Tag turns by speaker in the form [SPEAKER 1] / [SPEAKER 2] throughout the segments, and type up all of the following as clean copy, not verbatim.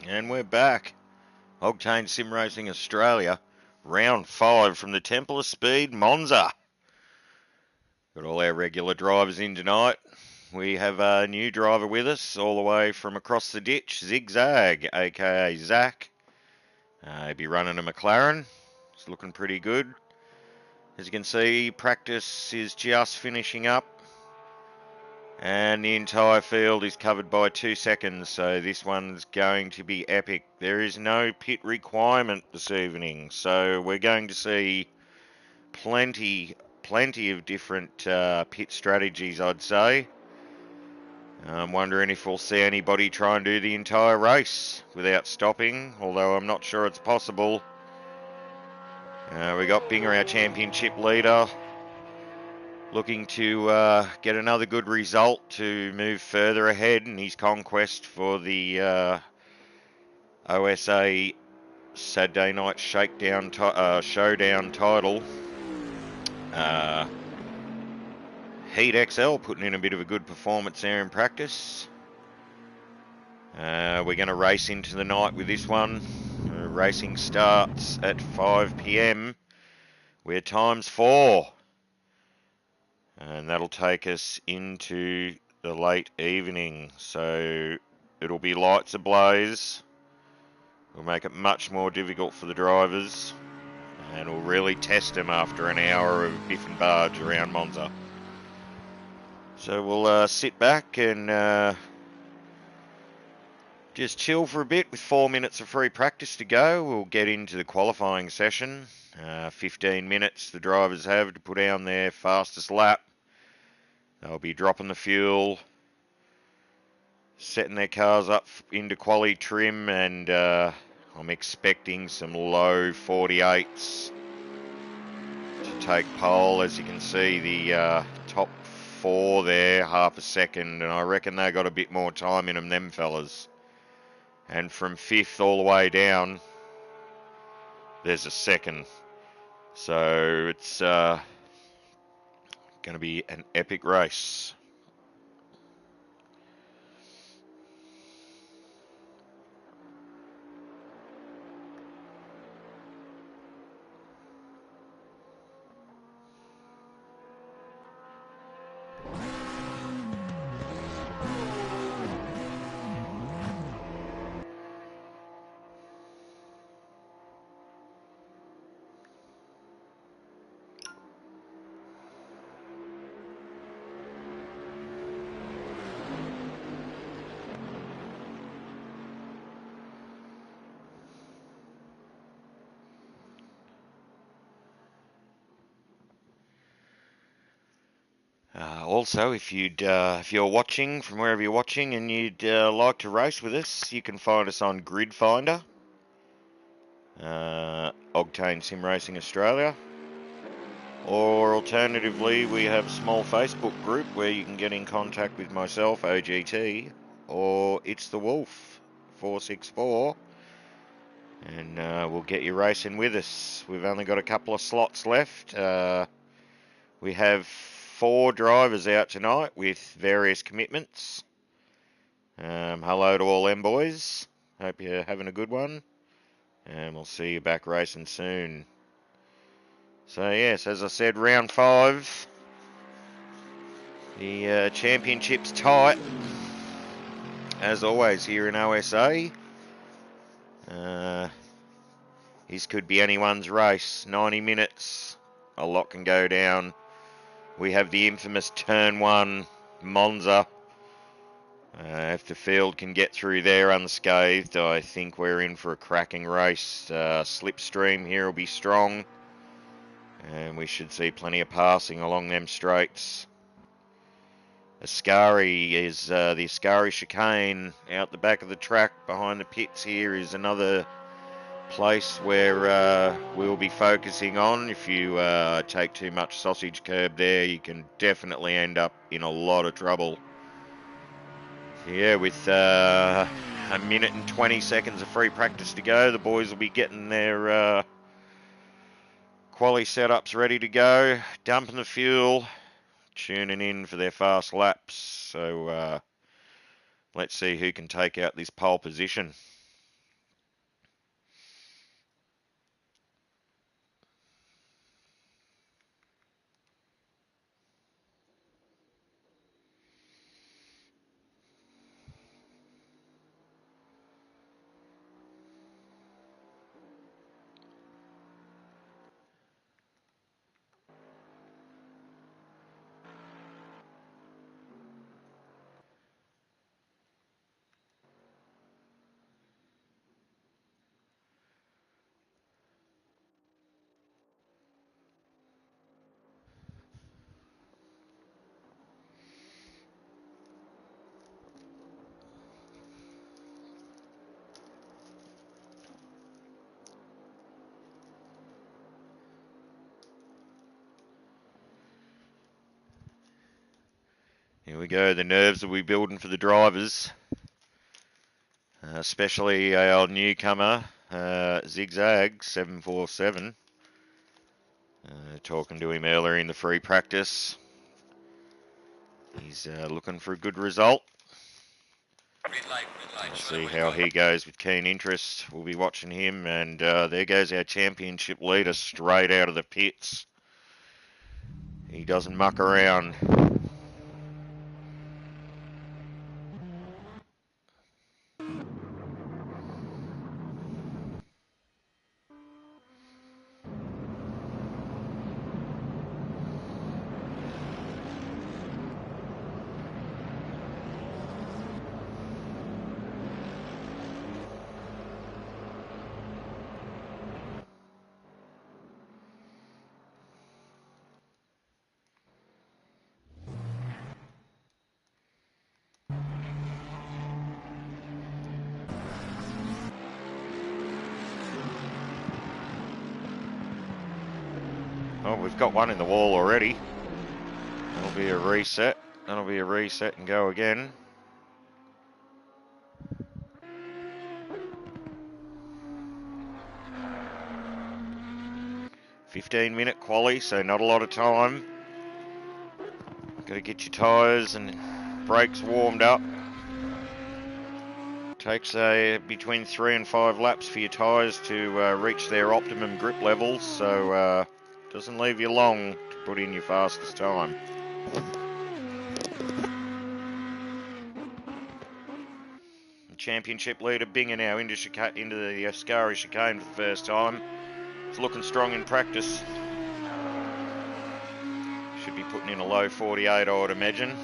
[SPEAKER 1] And we're back. Ogtane Simracing Australia, round 5 from the Temple of Speed, Monza. Got all our regular drivers in tonight. We have a new driver with us, all the way from across the ditch, Zigzag, aka Zach. He'll be running a McLaren. It's looking pretty good. As you can see, practice is just finishing up. And the entire field is covered by 2 seconds, so this one's going to be epic. There is no pit requirement this evening, so we're going to see plenty of different pit strategies, I'd say. I'm wondering if we'll see anybody try and do the entire race without stopping, although I'm not sure it's possible. We got Binger, our championship leader, looking to get another good result to move further ahead in his conquest for the OSA Saturday Night Showdown title. Heat XL putting in a bit of a good performance there in practice. We're going to race into the night with this one. Racing starts at 5 p.m. We're times 4. And that'll take us into the late evening. So it'll be lights ablaze. We'll make it much more difficult for the drivers. And we'll really test them after an hour of biff and barge around Monza. So we'll sit back and just chill for a bit with 4 minutes of free practice to go. We'll get into the qualifying session. 15 minutes the drivers have to put down their fastest lap. They'll be dropping the fuel, setting their cars up into quali trim, and I'm expecting some low 48s to take pole. As you can see, the top 4 there, half a second, and I reckon they got a bit more time in them fellas. And from 5th all the way down, there's a second. So it's going to be an epic race. Also, if you're watching from wherever you're watching and you'd like to race with us, you can find us on Grid Finder, Ogtane Simracing Australia, or alternatively, we have a small Facebook group where you can get in contact with myself, OGT, or It's the Wolf 464, and we'll get you racing with us. We've only got a couple of slots left. We have 4 drivers out tonight with various commitments. Hello to all them boys. Hope you're having a good one. And we'll see you back racing soon. So yes, as I said, round 5. The championship's tight. As always here in OSA. This could be anyone's race. 90 minutes. A lot can go down. We have the infamous Turn 1, Monza. If the field can get through there unscathed, I think we're in for a cracking race. Slipstream here will be strong. And we should see plenty of passing along them straights. Ascari is the Ascari chicane out the back of the track behind the pits here is another place where we'll be focusing on. If you take too much sausage curb there, you can definitely end up in a lot of trouble. Yeah, with a minute and 20 seconds of free practice to go, the boys will be getting their quali setups ready to go, dumping the fuel, tuning in for their fast laps. So let's see who can take out this pole position. Here we go, the nerves will be building for the drivers. Especially our newcomer, Zigzag 747. Talking to him earlier in the free practice. He's looking for a good result. We'll see how he goes with keen interest. We'll be watching him, and there goes our championship leader straight out of the pits. He doesn't muck around. Oh, we've got one in the wall already. That'll be a reset. That'll be a reset and go again. "15-minute quali, so not a lot of time. Got to get your tyres and brakes warmed up. Takes between 3 and 5 laps for your tyres to reach their optimum grip levels, so doesn't leave you long to put in your fastest time. The championship leader Binger now into the Ascari chicane for the first time. It's looking strong in practice. Should be putting in a low 48, I would imagine.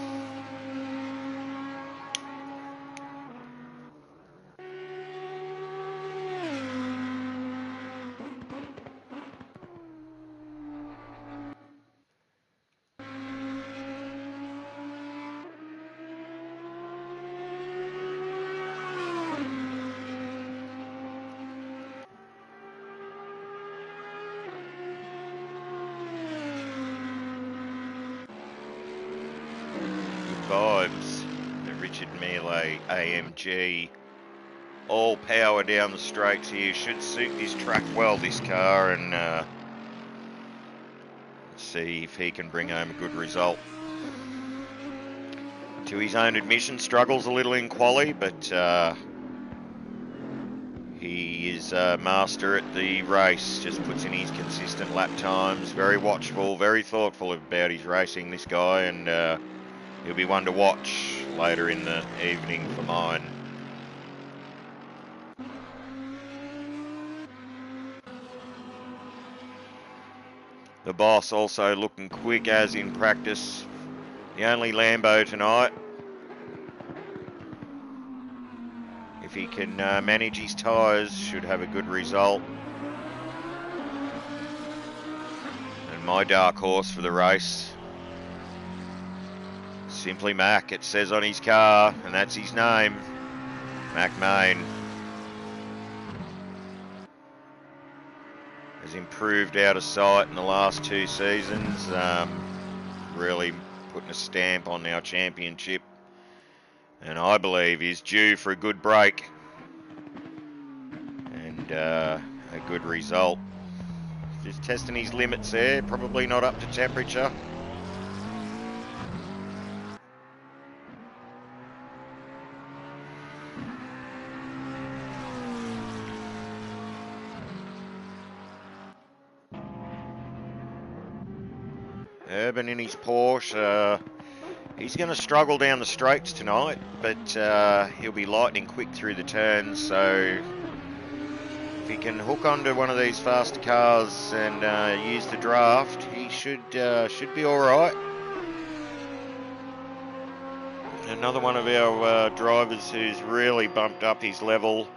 [SPEAKER 1] Vibes. The Richard Mealy AMG. All power down the straights here. Should suit this track well, this car, and let's see if he can bring home a good result. To his own admission, struggles a little in quali, but he is a master at the race. Just puts in his consistent lap times. Very watchful, very thoughtful about his racing, this guy, and he'll be one to watch later in the evening for mine. The boss also looking quick as in practice. The only Lambo tonight. If he can manage his tyres, should have a good result. And my dark horse for the race, Simply Mac, it says on his car, and that's his name, Mac Main. Has improved out of sight in the last 2 seasons, really putting a stamp on our championship, and I believe is due for a good break and a good result. Just testing his limits there, probably not up to temperature. Urban in his Porsche. He's going to struggle down the straights tonight, but he'll be lightning quick through the turns, so if he can hook onto one of these faster cars and use the draft, he should be all right. Another one of our drivers who's really bumped up his level.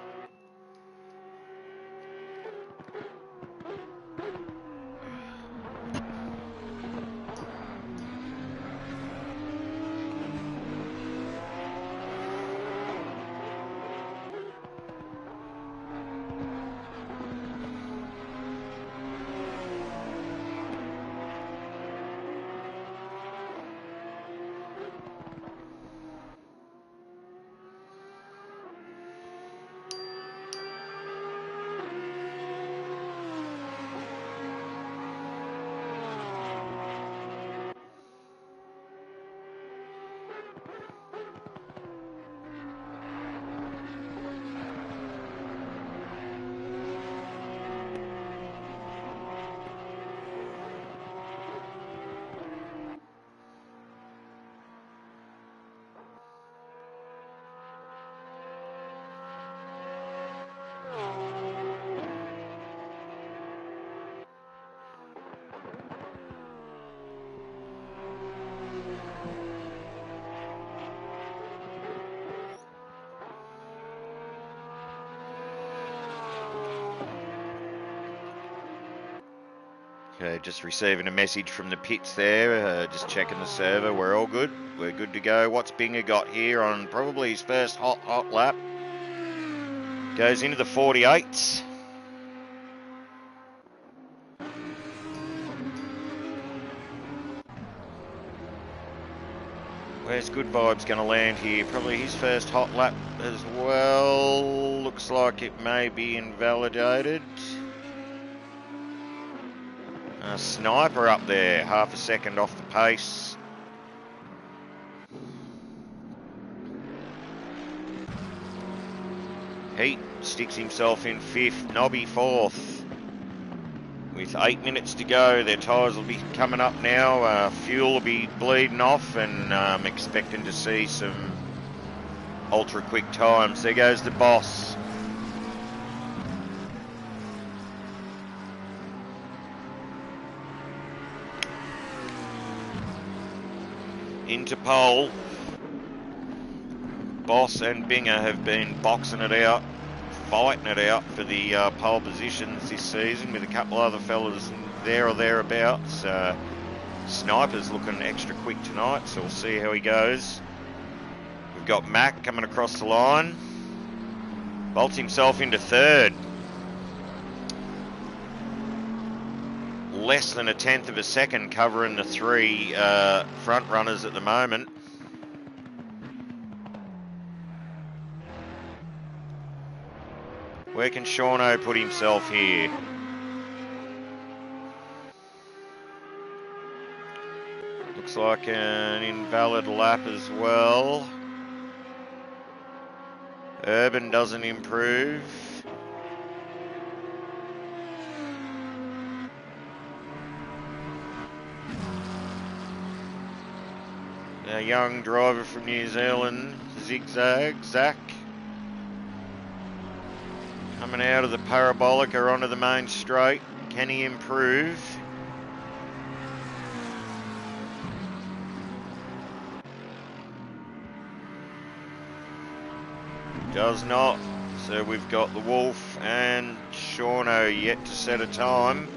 [SPEAKER 1] Okay, just receiving a message from the pits there, just checking the server. We're all good. We're good to go. What's Binger got here on probably his first hot lap? Goes into the 48s. Where's Good Vibes going to land here? Probably his first hot lap as well. Looks like it may be invalidated. Sniper up there, half a second off the pace. Heat sticks himself in 5th, Nobby 4th. With 8 minutes to go, their tyres will be coming up now. Fuel will be bleeding off, and I'm expecting to see some ultra quick times. There goes the boss. Into pole. Boss and Binger have been boxing it out, fighting it out for the pole positions this season, with a couple other fellas there or thereabouts. Sniper's looking extra quick tonight, so we'll see how he goes. We've got Mac coming across the line. Bolts himself into 3rd. Less than a 1/10 of a second covering the 3 front runners at the moment. Where can Shauno put himself here? Looks like an invalid lap as well. Urban doesn't improve. A young driver from New Zealand, Zigzag, Zach. Coming out of the parabolic or onto the main straight. Can he improve? Does not. So we've got the Wolf and Shauno yet to set a time.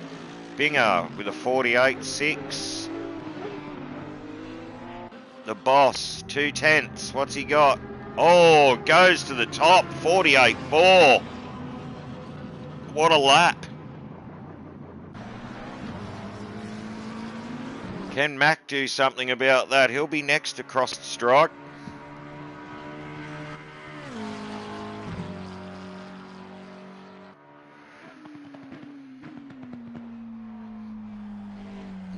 [SPEAKER 1] Binger with a 48.6. The boss, 2/10. What's he got? Oh, goes to the top, 48.4. What a lap. Can Mac do something about that? He'll be next to cross the strike.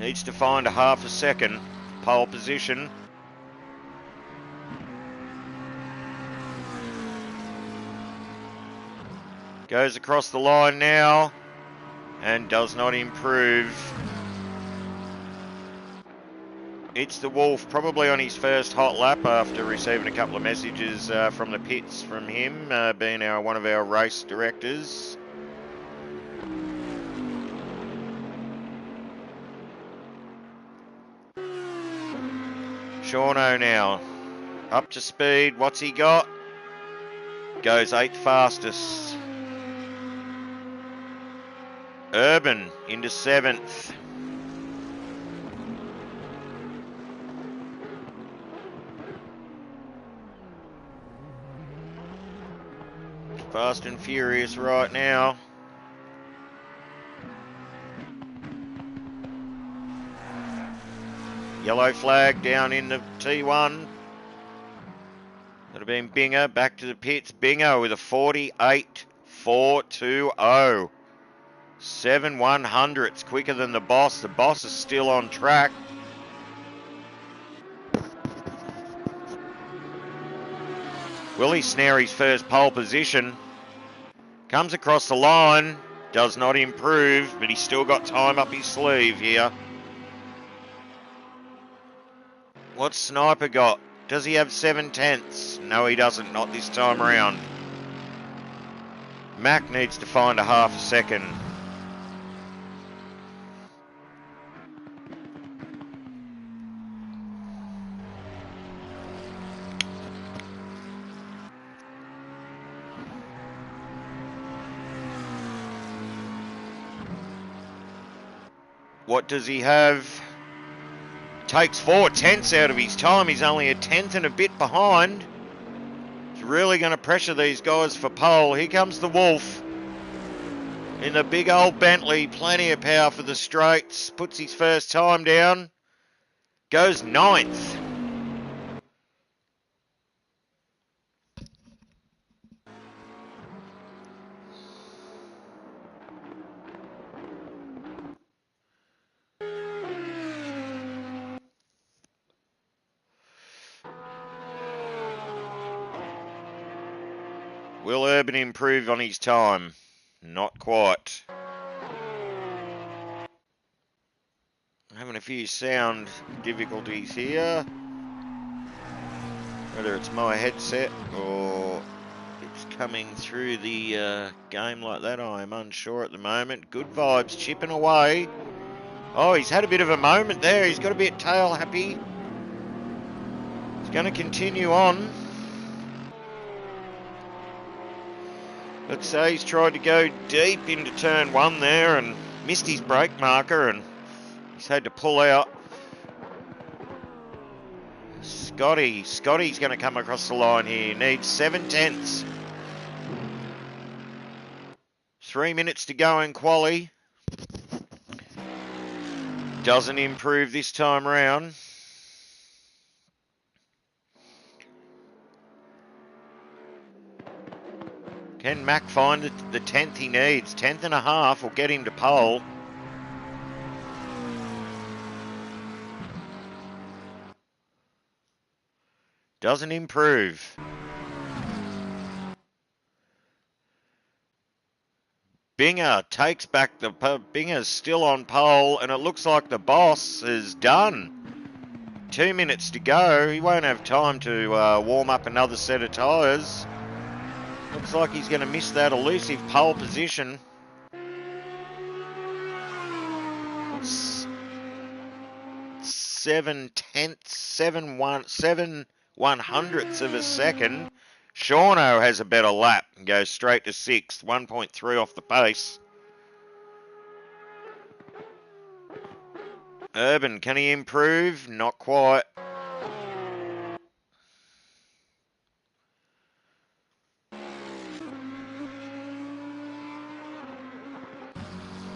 [SPEAKER 1] Needs to find a half a second. Pole position. Goes across the line now and does not improve. It's the Wolf, probably on his first hot lap after receiving a couple of messages from the pits from him, being one of our race directors. Shauno now, up to speed. What's he got? Goes 8th fastest. Urban into 7th. Fast and furious right now. Yellow flag down in the T1. That'd have been Binger back to the pits. Binger with a 48.420. 7/100ths quicker than the boss. The boss is still on track. Will he snare his first pole position? Comes across the line. Does not improve, but he's still got time up his sleeve here. What's Sniper got? Does he have 7/10? No, he doesn't. Not this time around. Mac needs to find a half a second. What does he have? Takes 4/10 out of his time. He's only a tenth and a bit behind. He's really going to pressure these guys for pole. Here comes the Wolf in the big old Bentley. Plenty of power for the straights. Puts his first time down. Goes 9th. Will Urban improve on his time? Not quite. Having a few sound difficulties here. Whether it's my headset or it's coming through the game like that, I am unsure at the moment. Good vibes, chipping away. Oh, he's had a bit of a moment there. He's got a bit tail happy. He's going to continue on. Let's say he's tried to go deep into turn 1 there and missed his brake marker, and he's had to pull out. Scotty's going to come across the line here. Needs 7/10. 3 minutes to go in quali. Doesn't improve this time round. Can Mac find the 10th he needs? 10th and a half will get him to pole. Doesn't improve. Binger takes back the... Binger's still on pole, and it looks like the boss is done. 2 minutes to go. He won't have time to warm up another set of tyres. Looks like he's going to miss that elusive pole position. 7/100ths of a second. Shauno has a better lap and goes straight to 6th, 1.3 off the pace. Urban, can he improve? Not quite.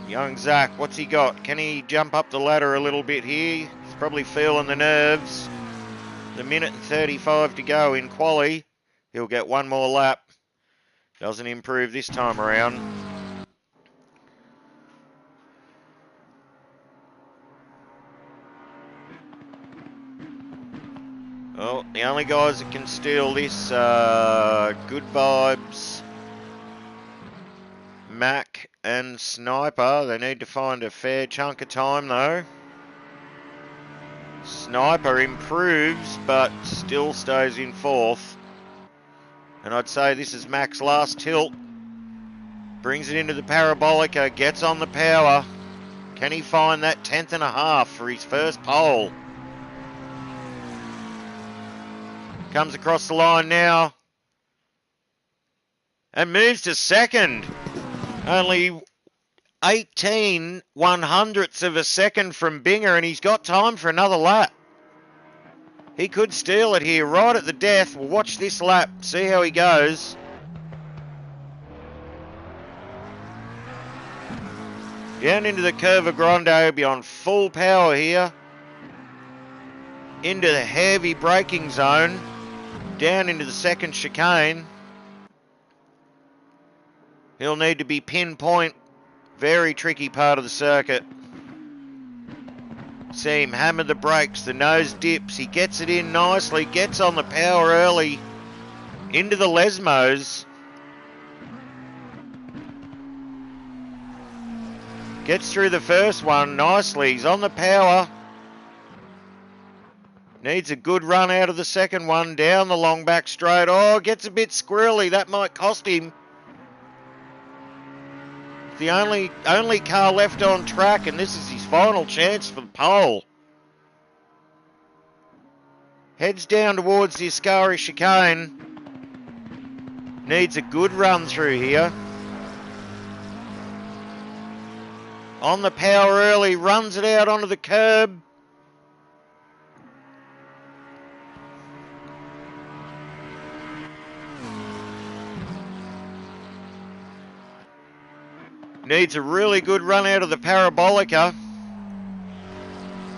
[SPEAKER 1] Young Zach, what's he got? Can he jump up the ladder a little bit here? He's probably feeling the nerves. The minute and 35 to go in quali. He'll get one more lap. Doesn't improve this time around. Well, the only guys that can steal this are Good Vibes, Mac and Sniper. They need to find a fair chunk of time though. Sniper improves but still stays in 4th. And I'd say this is Mac's last tilt. Brings it into the Parabolica, gets on the power. Can he find that 10th and a half for his first pole? Comes across the line now. And moves to 2nd. Only 18/100ths of a second from Binger, and he's got time for another lap. He could steal it here right at the death. We'll watch this lap, see how he goes. Down into the Curva Grande, be on full power here. Into the heavy braking zone. Down into the 2nd chicane. He'll need to be pinpoint. Very tricky part of the circuit. See him hammer the brakes, the nose dips, he gets it in nicely, gets on the power early, into the Lesmos. Gets through the first one nicely, he's on the power. Needs a good run out of the second one, down the long back straight. Oh, gets a bit squirrely, that might cost him. The only car left on track, and this is his final chance for the pole. Heads down towards the Ascari chicane. Needs a good run through here. On the power early, runs it out onto the curb. Needs a really good run out of the Parabolica.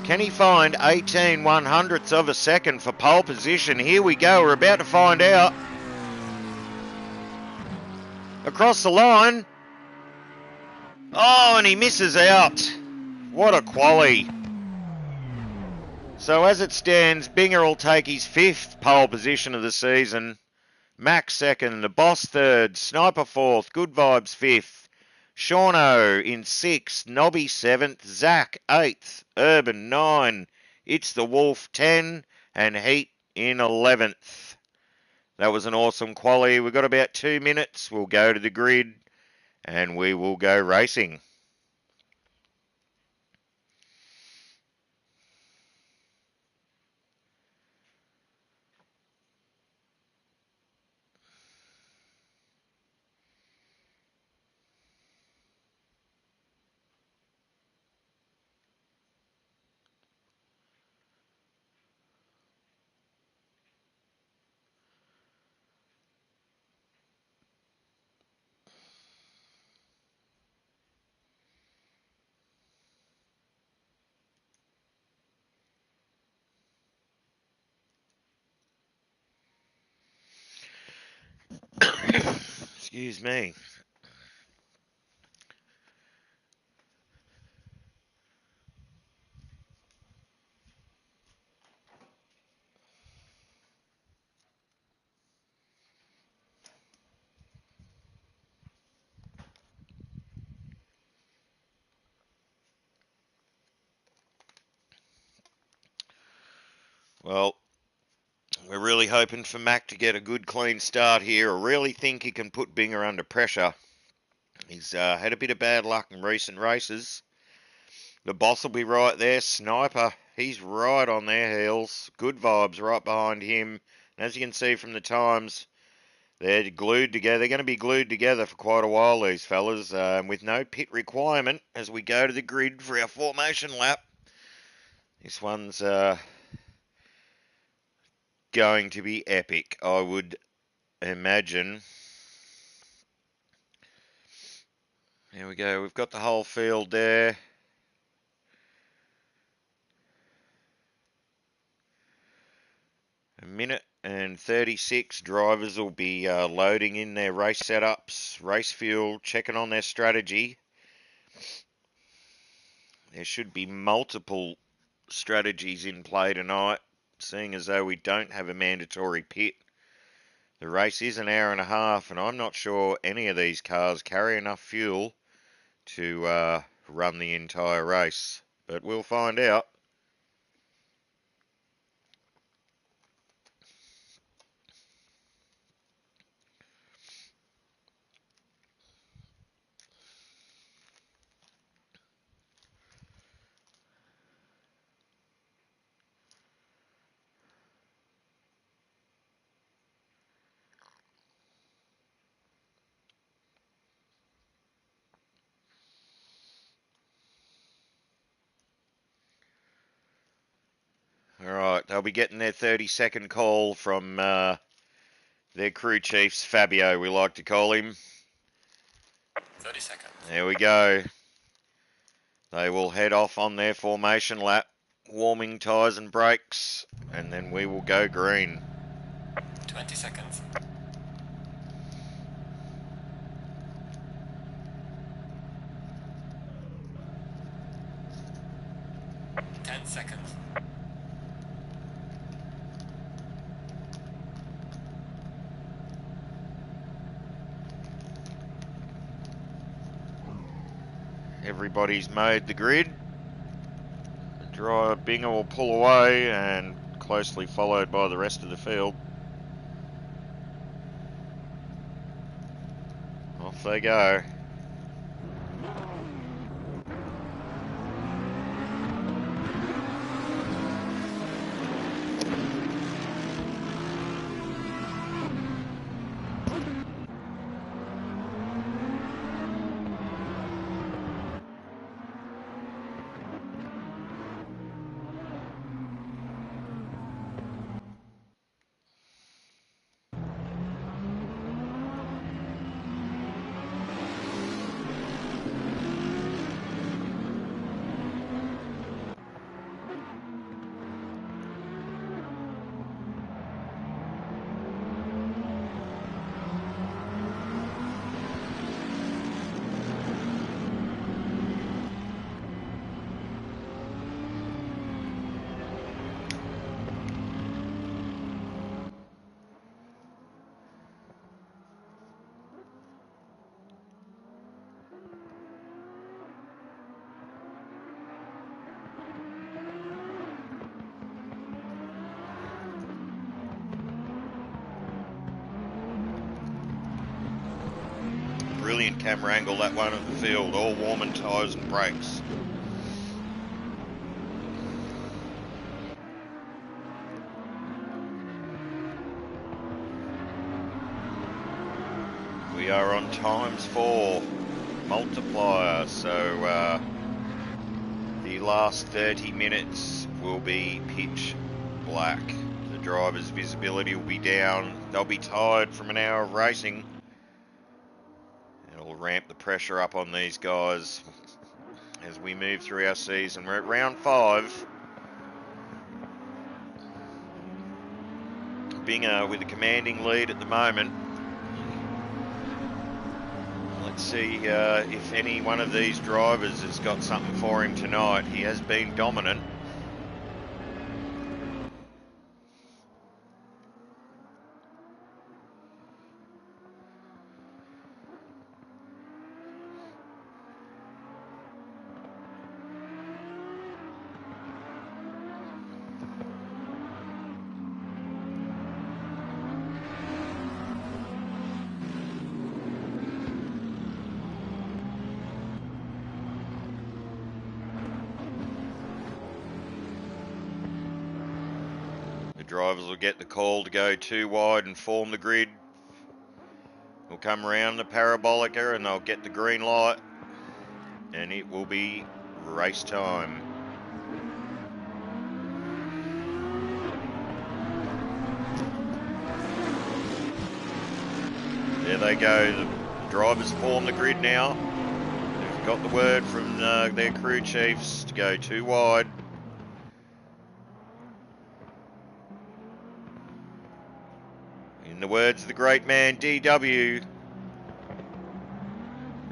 [SPEAKER 1] Can he find 18 100ths of a second for pole position? Here we go, we're about to find out. Across the line. Oh, and he misses out. What a quali. So as it stands, Binger will take his 5th pole position of the season. Max second, the Boss third, Sniper 4th, Good Vibes 5th. Shauno in 6th, Nobby 7th, Zach 8th, Urban 9, It's the Wolf 10, and Heat in 11th. That was an awesome quali. We've got about 2 minutes. We'll go to the grid and we will go racing. Excuse me. Well, we're really hoping for Mac to get a good clean start here. I really think he can put Binger under pressure. He's had a bit of bad luck in recent races. The Boss will be right there. Sniper, he's right on their heels. Good Vibes right behind him. And as you can see from the times, they're glued together. They're going to be glued together for quite a while, these fellas, with no pit requirement as we go to the grid for our formation lap. This one's going to be epic, I would imagine. There we go. We've got the whole field there. A minute and 36. Drivers will be loading in their race setups, race fuel, checking on their strategy. There should be multiple strategies in play tonight, seeing as though we don't have a mandatory pit. The race is an hour and a half, and I'm not sure any of these cars carry enough fuel to run the entire race, but we'll find out. Alright, they'll be getting their 30-second call from their crew chiefs, Fabio, we like to call him.
[SPEAKER 2] 30 seconds.
[SPEAKER 1] There we go. They will head off on their formation lap, warming tyres and brakes, and then we will go green.
[SPEAKER 2] 20 seconds. 10 seconds.
[SPEAKER 1] Everybody's made the grid. Driver Binger will pull away and closely followed by the rest of the field. Off they go. brilliant camera angle, that one of the field, all warming tyres and brakes. We are on ×4 multiplier, so the last 30 minutes will be pitch black. The driver's visibility will be down. They'll be tired from an hour of racing. It'll ramp the pressure up on these guys as we move through our season. We're at round 5. Binger with a commanding lead at the moment. Let's see if any one of these drivers has got something for him tonight. He has been dominant. Drivers will get the call to go too wide and form the grid. We'll come around the parabolica and they'll get the green light, and it will be race time. There they go. The drivers form the grid now. They've got the word from their crew chiefs to go too wide. In the words of the great man DW,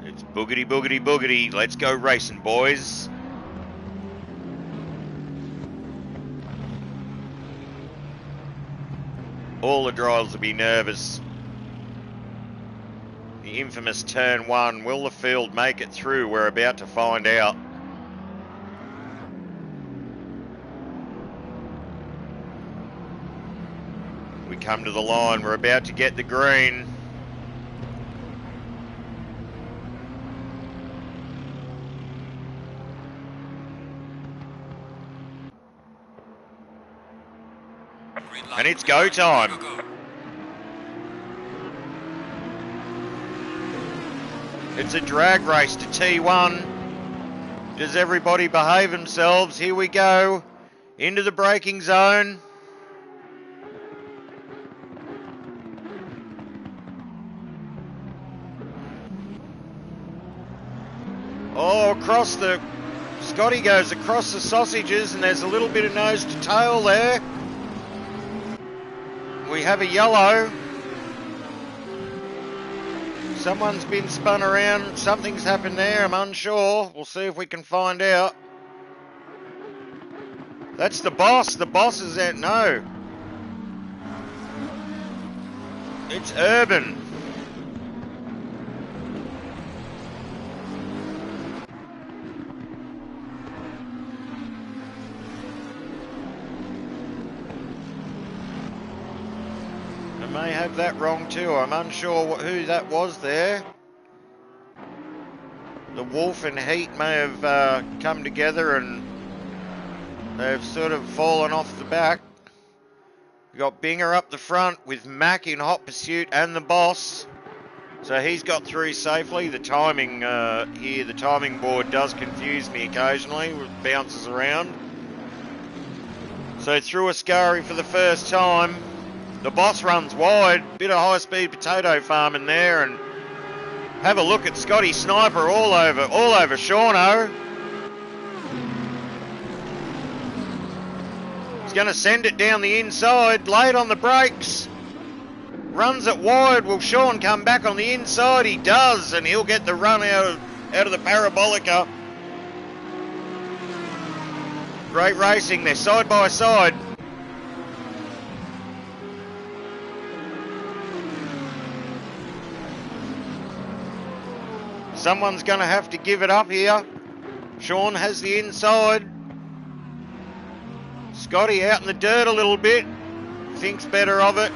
[SPEAKER 1] it's boogity boogity boogity, let's go racing, boys. All the drivers will be nervous. The infamous turn 1, will the field make it through? We're about to find out. We come to the line, we're about to get the green. And it's go time.
[SPEAKER 2] Go, go, go.
[SPEAKER 1] It's a drag race to T1. Does everybody behave themselves? Here we go. Into the braking zone. Oh, across the... Scotty goes across the sausages and there's a little bit of nose to tail there. We have a yellow. Someone's been spun around. Something's happened there. I'm unsure. We'll see if we can find out. That's the boss. The boss is there. No. It's Urban. I may have that wrong too. I'm unsure who that was there. The Wolf and Heat may have come together and they've sort of fallen off the back. We've got Binger up the front with Mac in hot pursuit and the boss. So he's got through safely. The timing here, the timing board does confuse me occasionally. It bounces around. So through Ascari for the first time. The boss runs wide, bit of high-speed potato farm in there, and have a look at Scotty Sniper all over Shauno. He's going to send it down the inside, late on the brakes. Runs it wide. Will Sean come back on the inside? He does, and he'll get the run out of the parabolica. Great racing. They're side by side. Someone's going to have to give it up here. Sean has the inside. Scotty out in the dirt a little bit. Thinks better of it.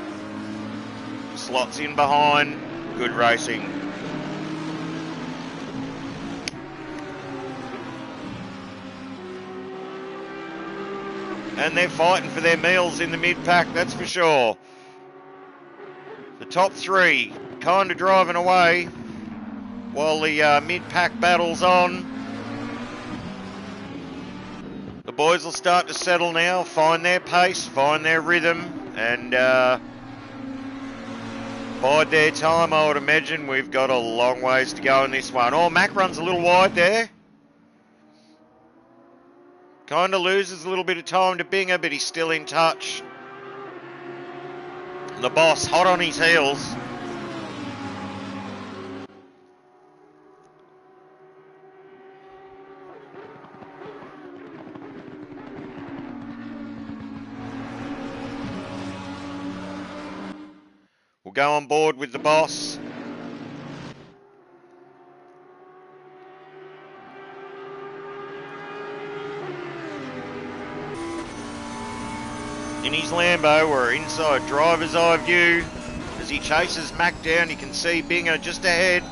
[SPEAKER 1] Slots in behind. Good racing. and they're fighting for their meals in the mid-pack, that's for sure. The top three kind of driving away while the mid-pack battle's on. The boys will start to settle now, find their pace, find their rhythm, and bide their time, I would imagine. We've got a long ways to go in this one. Oh, Mac runs a little wide there. Kind of loses a little bit of time to Binger, but he's still in touch. The boss hot on his heels. We'll go on board with the boss. In his Lambo, we're inside driver's eye view. As he chases Mac down, you can see Binger just ahead.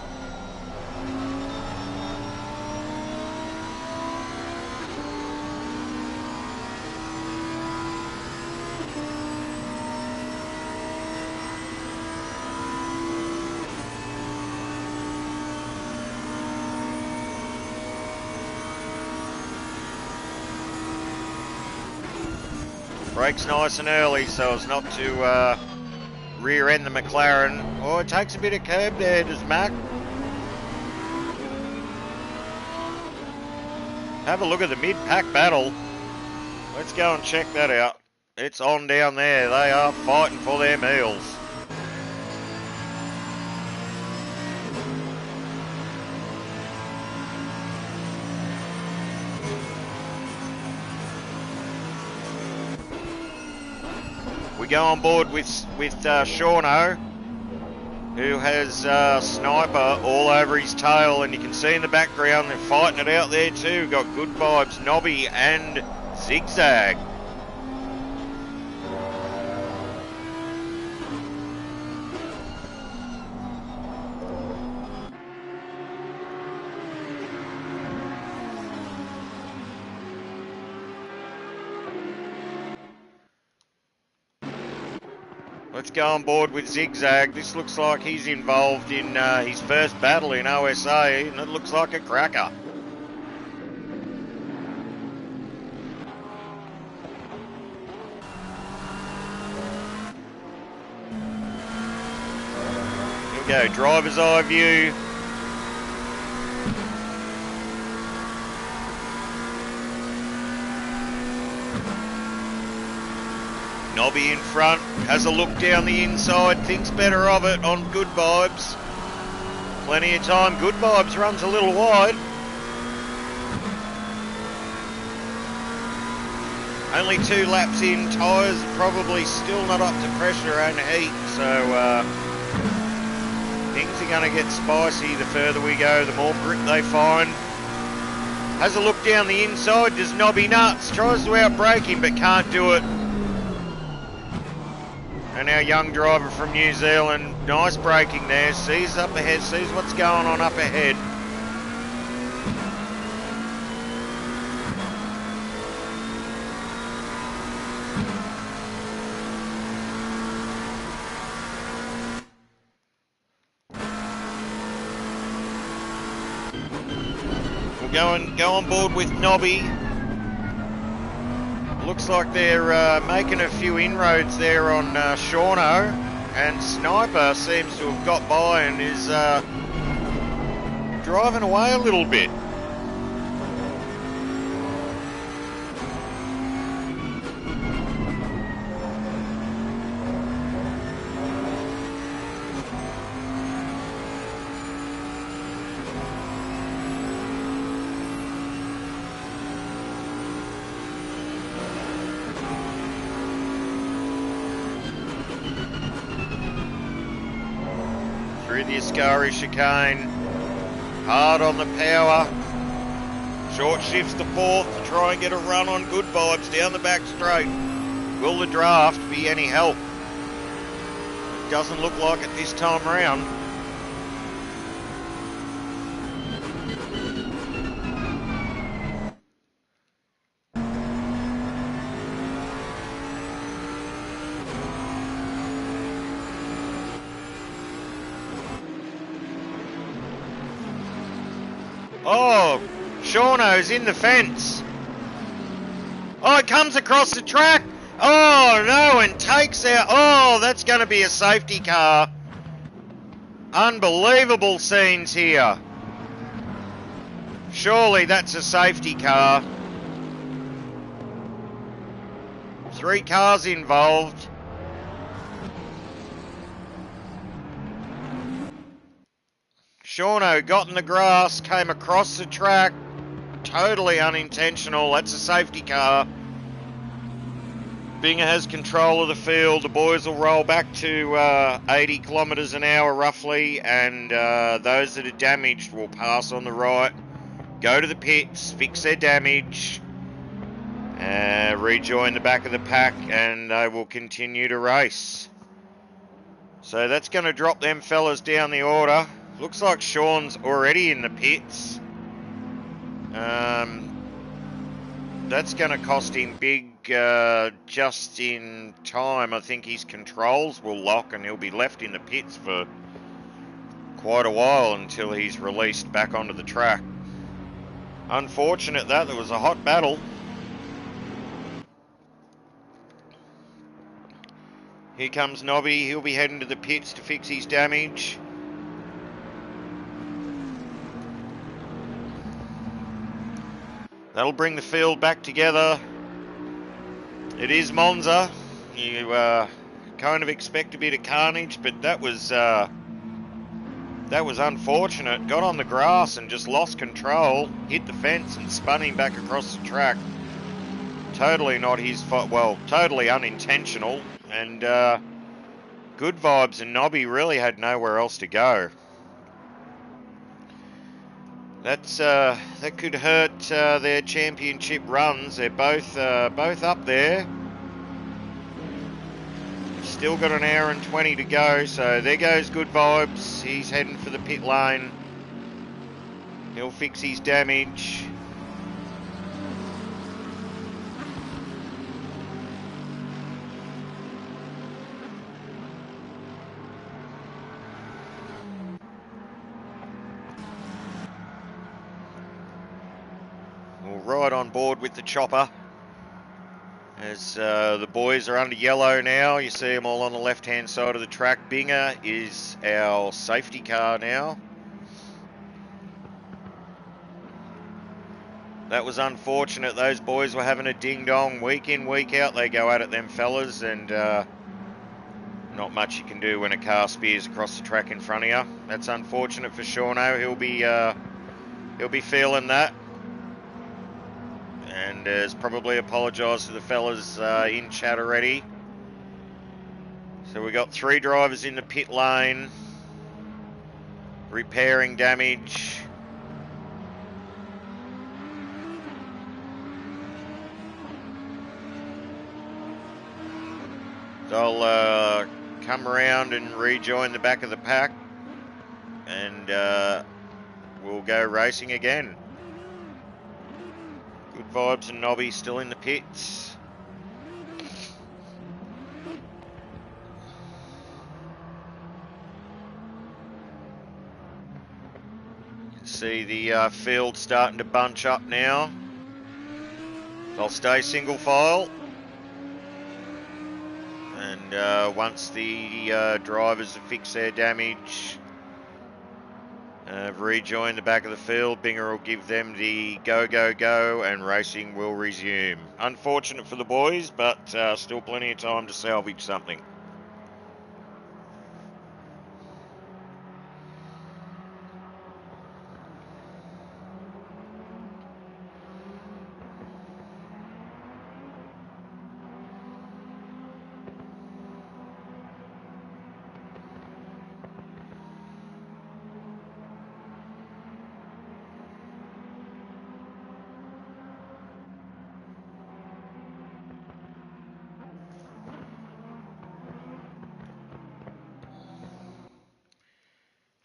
[SPEAKER 1] Brakes nice and early so as not to rear end the McLaren. Oh, it takes a bit of curb there, does Mac. Have a look at the mid-pack battle. Let's go and check that out. It's on down there. They are fighting for their meals. We go on board with Shauno, who has Sniper all over his tail, and you can see in the background they're fighting it out there too. Got Good Vibes, Nobby and Zigzag. Let's go on board with Zigzag. This looks like he's involved in his first battle in OSA, and it looks like a cracker. Here we go, driver's eye view. Nobby in front, has a look down the inside, thinks better of it on Good Vibes. Plenty of time, Good Vibes runs a little wide. Only 2 laps in, tyres probably still not up to pressure and heat, so things are going to get spicy the further we go, the more grip they find. Has a look down the inside, does Nobby nuts, tries to outbrake him but can't do it. And our young driver from New Zealand, nice braking there, sees up ahead, sees what's going on up ahead. We'll go on board with Nobby. Looks like they're making a few inroads there on Shauno, and Sniper seems to have got by and is driving away a little bit. Through the Ascari chicane, hard on the power, short shifts to 4th to try and get a run on Good Vibes down the back straight. Will the draft be any help? Doesn't look like it this time round. Oh, Shauno's in the fence. Oh, it comes across the track. Oh, no, and takes out. Oh, that's going to be a safety car. Unbelievable scenes here. Surely that's a safety car. 3 cars involved. Shauno got in the grass, came across the track. Totally unintentional. That's a safety car. Binger has control of the field. The boys will roll back to 80 kilometres an hour roughly, and those that are damaged will pass on the right, go to the pits, fix their damage, rejoin the back of the pack, and they will continue to race. So that's going to drop them fellas down the order. Looks like Sean's already in the pits. That's going to cost him big just in time. I think his controls will lock and he'll be left in the pits for quite a while until he's released back onto the track. Unfortunate that. There was a hot battle. Here comes Nobby. He'll be heading to the pits to fix his damage. That'll bring the field back together. It is Monza. You kind of expect a bit of carnage, but that was unfortunate. Got on the grass and just lost control, hit the fence and spun him back across the track. Totally not his fault. Well, totally unintentional. And Good Vibes and Nobby really had nowhere else to go. That could hurt their championship runs. They're both up there. Still got an hour and 20 to go, so there goes Good Vibes. He's heading for the pit lane. He'll fix his damage. We'll ride on board with the chopper. As the boys are under yellow now, you see them all on the left-hand side of the track. Binger is our safety car now. That was unfortunate. Those boys were having a ding-dong week in, week out. They go at it, them fellas, and not much you can do when a car spears across the track in front of you. That's unfortunate for Shauno. He'll be feeling that. And has probably apologised to the fellas in chat already. So we got 3 drivers in the pit lane, repairing damage. They'll come around and rejoin the back of the pack, and we'll go racing again. Good Vibes and Nobby still in the pits. You can see the field starting to bunch up now. They'll stay single file. And once the drivers have fixed their damage, rejoined the back of the field, Binger will give them the go, go, go, and racing will resume. Unfortunate for the boys, but still plenty of time to salvage something.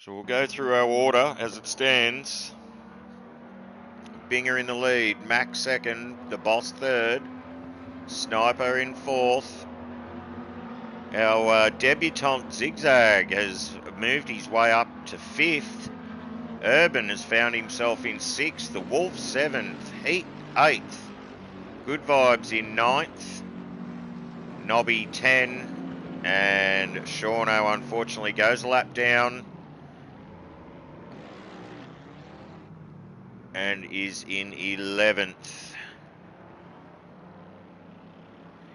[SPEAKER 1] So we'll go through our order as it stands. Binger in the lead, Mac second, the Boss third, Sniper in fourth. Our debutant Zigzag has moved his way up to fifth. Urban has found himself in 6th. The Wolf 7th. Heat 8th. Good Vibes in 9th. Nobby 10. And Shauno unfortunately goes a lap down. And is in 11th.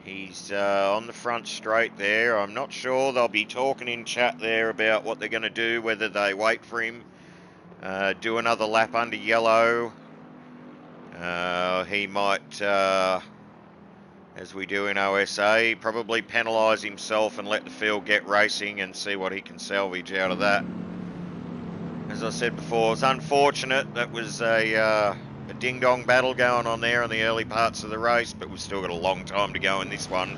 [SPEAKER 1] He's on the front straight there. I'm not sure. They'll be talking in chat there about what they're going to do, whether they wait for him, do another lap under yellow. He might, as we do in OSA, probably penalise himself and let the field get racing and see what he can salvage out of that. As I said before, it's unfortunate. That was a ding-dong battle going on there in the early parts of the race, but we've still got a long time to go in this one.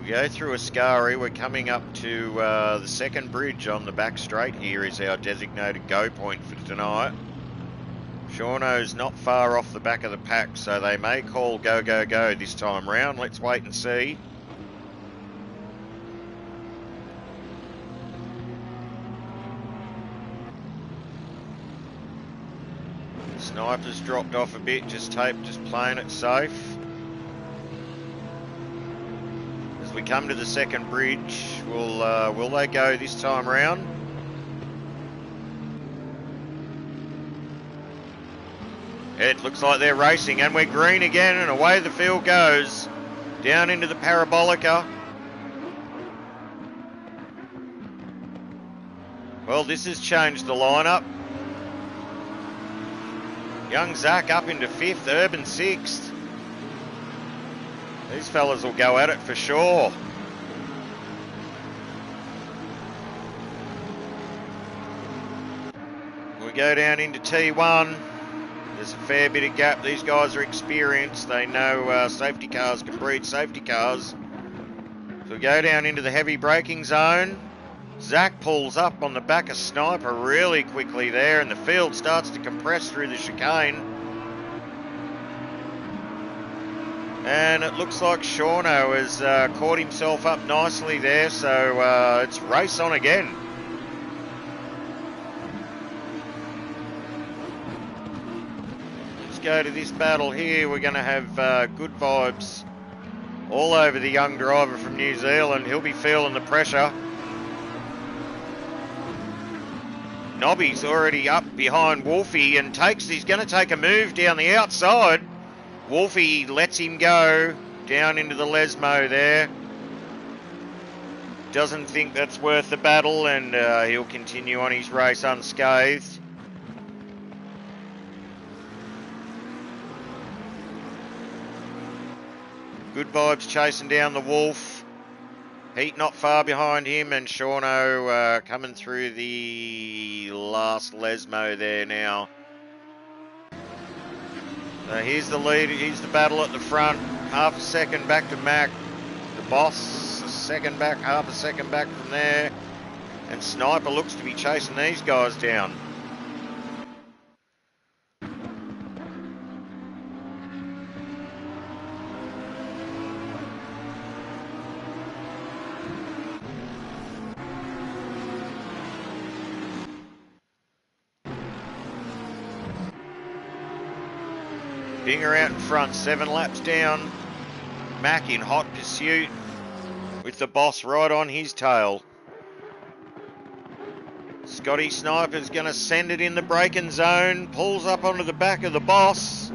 [SPEAKER 1] We go through Ascari. We're coming up to the second bridge on the back straight. Here is our designated go point for tonight. Shauno's not far off the back of the pack, so they may call go, go, go this time round. Let's wait and see. Sniper's dropped off a bit, just playing it safe. As we come to the second bridge, will they go this time round? It looks like they're racing, and we're green again, and away the field goes. Down into the Parabolica. Well, this has changed the lineup. Young Zach up into 5th, Urban 6th. These fellas will go at it for sure. We go down into T1. There's a fair bit of gap. These guys are experienced. They know safety cars can breed safety cars. So we go down into the heavy braking zone. Zach pulls up on the back of Sniper really quickly there, and the field starts to compress through the chicane. And it looks like Shauno has caught himself up nicely there, so it's race on again. Let's go to this battle here. We're going to have good vibes all over the young driver from New Zealand. He'll be feeling the pressure. Nobby's already up behind Wolfie and he's going to take a move down the outside. Wolfie lets him go down into the Lesmo there. Doesn't think that's worth the battle, and he'll continue on his race unscathed. Good Vibes chasing down the Wolf. Heat not far behind him, and Shauno coming through the last Lesmo there now. So here's the lead, here's the battle at the front. Half a second back to Mac. The boss, a second back, half a second back from there. And Sniper looks to be chasing these guys down. Dinger out in front, 7 laps down. Mac in hot pursuit with the boss right on his tail. Scotty Sniper's going to send it in the braking zone, pulls up onto the back of the boss.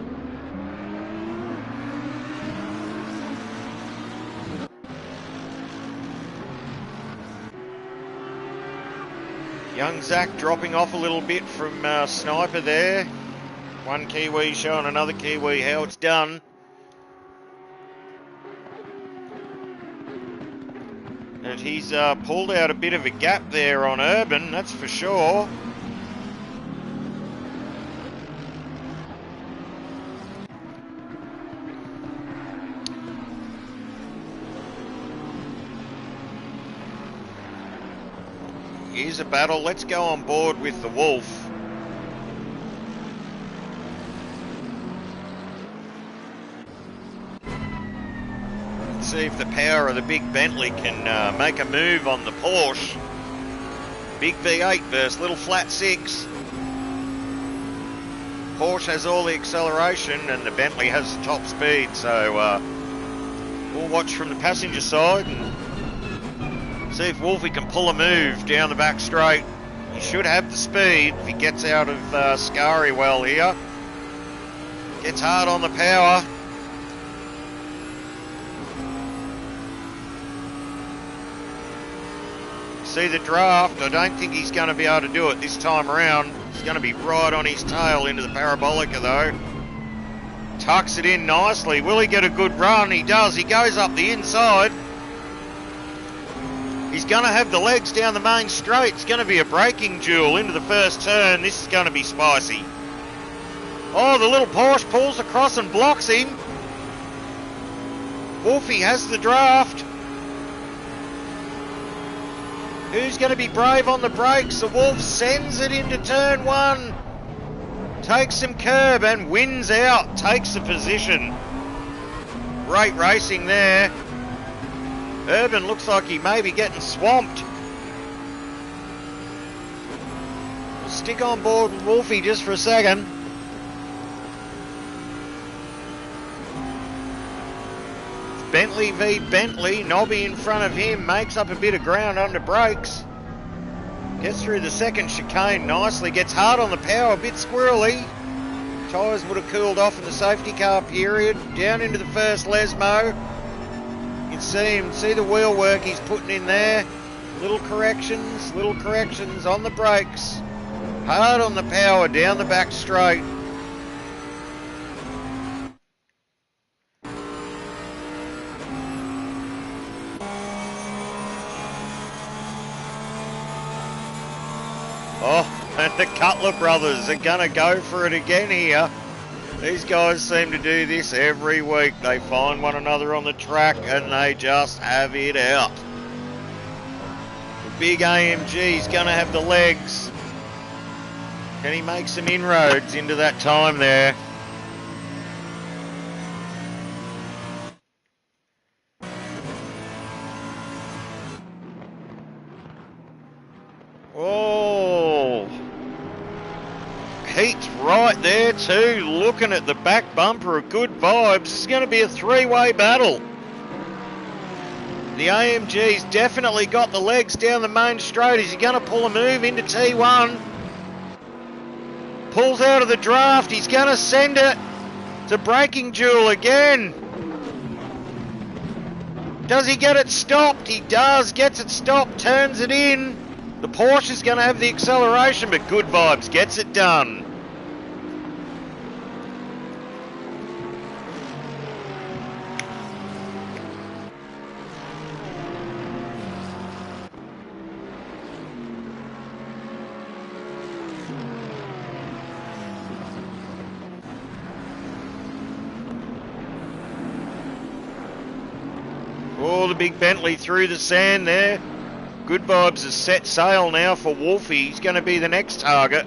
[SPEAKER 1] Young Zach dropping off a little bit from Sniper there. One Kiwi showing another Kiwi how it's done. And he's pulled out a bit of a gap there on Urban, that's for sure. Here's a battle. Let's go on board with the Wolf. see if the power of the big Bentley can make a move on the Porsche. Big V8 versus little flat 6. Porsche has all the acceleration and the Bentley has the top speed, so we'll watch from the passenger side and see if Wolfie can pull a move down the back straight. He should have the speed if he gets out of Scary well here. Gets hard on the power. See the draft, I don't think he's going to be able to do it this time around. He's going to be right on his tail into the Parabolica though. Tucks it in nicely. Will he get a good run? He does. He goes up the inside. He's going to have the legs down the main straight. It's going to be a braking duel into the first turn. This is going to be spicy. Oh, the little Porsche pulls across and blocks him. Wolfie has the draft. Who's going to be brave on the brakes? The Wolf sends it into turn 1. Takes some curb and wins out. Takes the position. Great racing there. Urban looks like he may be getting swamped. We'll stick on board with Wolfie just for a second. Bentley v Bentley, Nobby in front of him, makes up a bit of ground under brakes. Gets through the second chicane nicely, gets hard on the power, a bit squirrely. Tyres would have cooled off in the safety car period. Down into the first Lesmo. You can see the wheel work he's putting in there. Little corrections on the brakes. Hard on the power, down the back straight. Oh, and the Cutler brothers are going to go for it again here. These guys seem to do this every week. They find one another on the track and they just have it out. The big AMG's going to have the legs. Can he make some inroads into that time there? Oh, Heat's right there too, looking at the back bumper of Good Vibes. This is going to be a three-way battle. The AMG's definitely got the legs down the main straight. Is he going to pull a move into T1? Pulls out of the draft. He's going to send it. It's a braking duel again. Does he get it stopped? He does. Gets it stopped. Turns it in. The Porsche's going to have the acceleration, but Good Vibes gets it done. Oh, the big Bentley through the sand there. Good Vibes has set sail now for Wolfie. He's going to be the next target